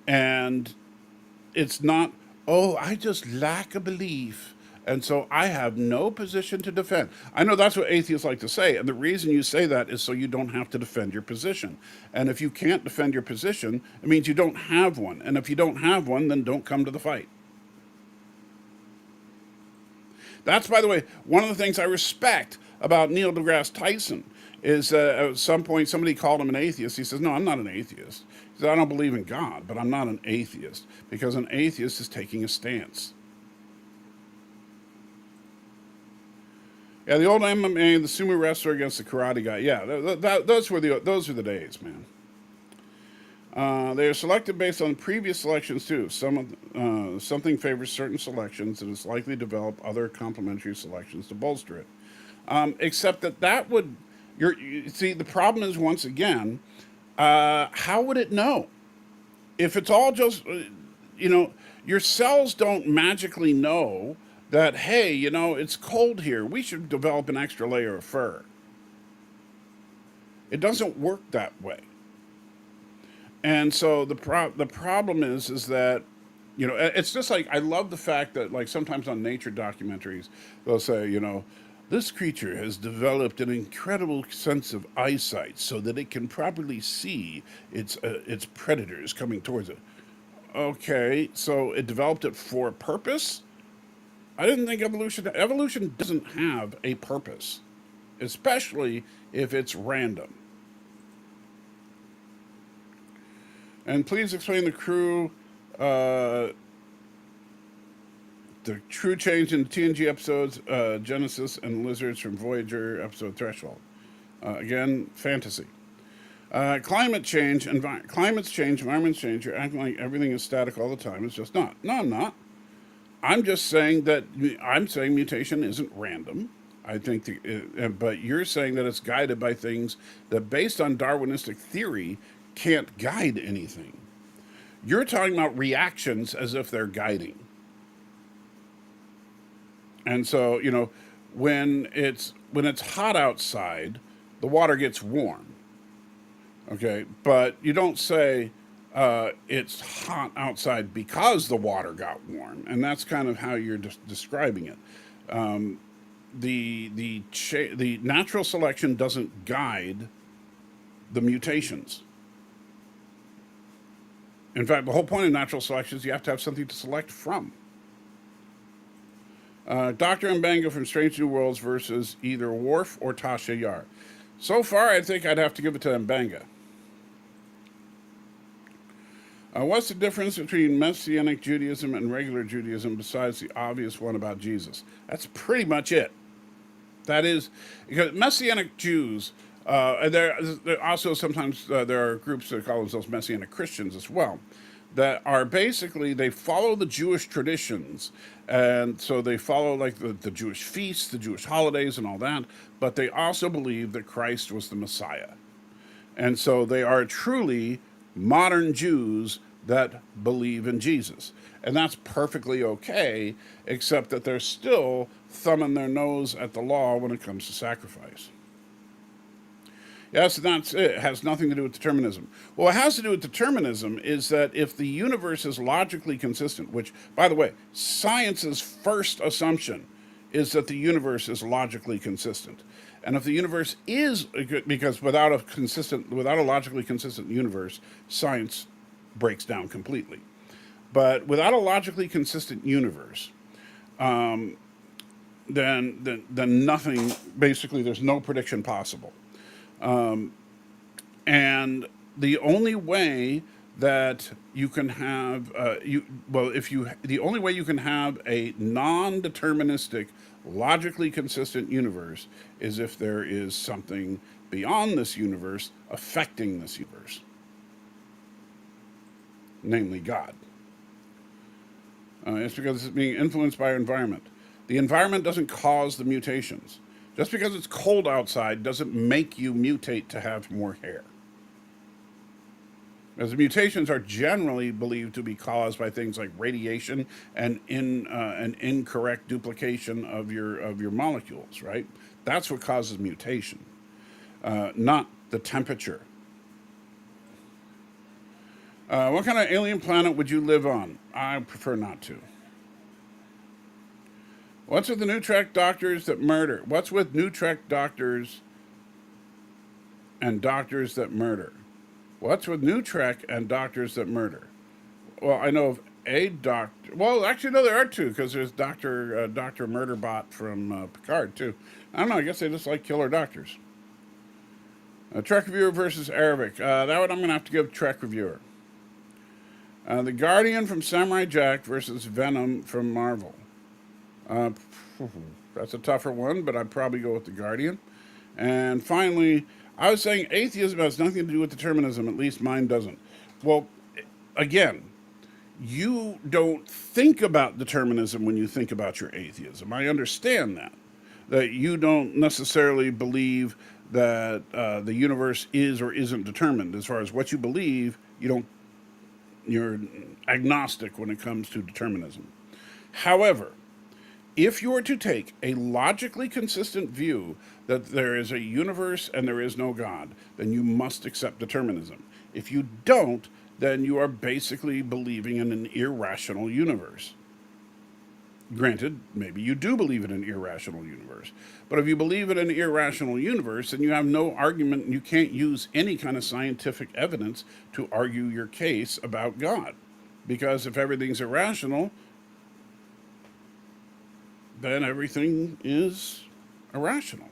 And it's not, oh, I just lack a belief. And so I have no position to defend. I know that's what atheists like to say. And the reason you say that is so you don't have to defend your position. And if you can't defend your position, it means you don't have one. And if you don't have one, then don't come to the fight. That's, by the way, one of the things I respect about Neil deGrasse Tyson is at some point somebody called him an atheist. He says, no, I'm not an atheist. He says, I don't believe in God, but I'm not an atheist, because an atheist is taking a stance. Yeah, the old MMA, the sumo wrestler against the karate guy. Yeah, those were the days, man. They are selected based on previous selections too. Something favors certain selections and is likely to develop other complementary selections to bolster it. Except that would, you see, the problem is, once again, how would it know? If it's all just, your cells don't magically know that, hey, it's cold here, we should develop an extra layer of fur. It doesn't work that way. And so the problem is that, it's just like, I love the fact that, like, sometimes on nature documentaries, they'll say, this creature has developed an incredible sense of eyesight so that it can properly see its predators coming towards it. Okay, so it developed it for a purpose? I didn't think evolution doesn't have a purpose, especially if it's random. And please explain the true change in TNG episodes, Genesis and Lizards from Voyager episode Threshold. Again, fantasy. Climate change, climates change, environments change. You're acting like everything is static all the time. It's just not. No, I'm not. I'm just saying mutation isn't random. I think, but you're saying that it's guided by things that, based on Darwinistic theory, can't guide anything. You're talking about reactions as if they're guiding. And so, when it's hot outside, the water gets warm. Okay, but you don't say it's hot outside because the water got warm, and that's kind of how you're describing it. The natural selection doesn't guide the mutations. In fact, the whole point of natural selection is you have to have something to select from. Dr. Mbanga from Strange New Worlds versus either Worf or Tasha Yar. So far, I think I'd have to give it to Mbanga. What's the difference between Messianic Judaism and regular Judaism besides the obvious one about Jesus? That's pretty much it. That is, because Messianic Jews, there also sometimes there are groups that call themselves Messianic Christians as well, that are basically, they follow the Jewish traditions, and so they follow like the Jewish feasts, the Jewish holidays and all that, but they also believe that Christ was the Messiah. And so they are truly modern Jews that believe in Jesus. And that's perfectly okay, except that they're still thumbing their nose at the law when it comes to sacrifice. Yes, and that's it. It has nothing to do with determinism. Well, what has to do with determinism is that if the universe is logically consistent, which, by the way, science's first assumption is that the universe is logically consistent. And if the universe is, because without a logically consistent universe, science breaks down completely. But without a logically consistent universe, then nothing, basically there's no prediction possible. And the only way that you can have, the only way you can have a non-deterministic, logically consistent universe is if there is something beyond this universe affecting this universe, namely God. It's because it's being influenced by our environment. The environment doesn't cause the mutations. Just because it's cold outside doesn't make you mutate to have more hair. As the mutations are generally believed to be caused by things like radiation and an incorrect duplication of your molecules, right? That's what causes mutation. not the temperature. What kind of alien planet would you live on? I prefer not to. What's with the new Trek doctors that murder? What's with new Trek doctors and doctors that murder? What's with new Trek and doctors that murder? Well, I know of a doctor. Well, actually, no, there are two because there's Doctor Murderbot from Picard too. I don't know. I guess they just like killer doctors. Trek Reviewer versus Arabic. That one I'm going to have to give Trek Reviewer. The Guardian from Samurai Jack versus Venom from Marvel. That's a tougher one, but I'd probably go with the Guardian. And finally, I was saying atheism has nothing to do with determinism. At least mine doesn't. Well, again, you don't think about determinism when you think about your atheism. I understand that you don't necessarily believe that the universe is or isn't determined. As far as what you believe, you're agnostic when it comes to determinism. However, if you were to take a logically consistent view that there is a universe and there is no God, then you must accept determinism. If you don't, then you are basically believing in an irrational universe. Granted, maybe you do believe in an irrational universe. But if you believe in an irrational universe, then you have no argument, and you can't use any kind of scientific evidence to argue your case about God. Because if everything's irrational, then everything is irrational.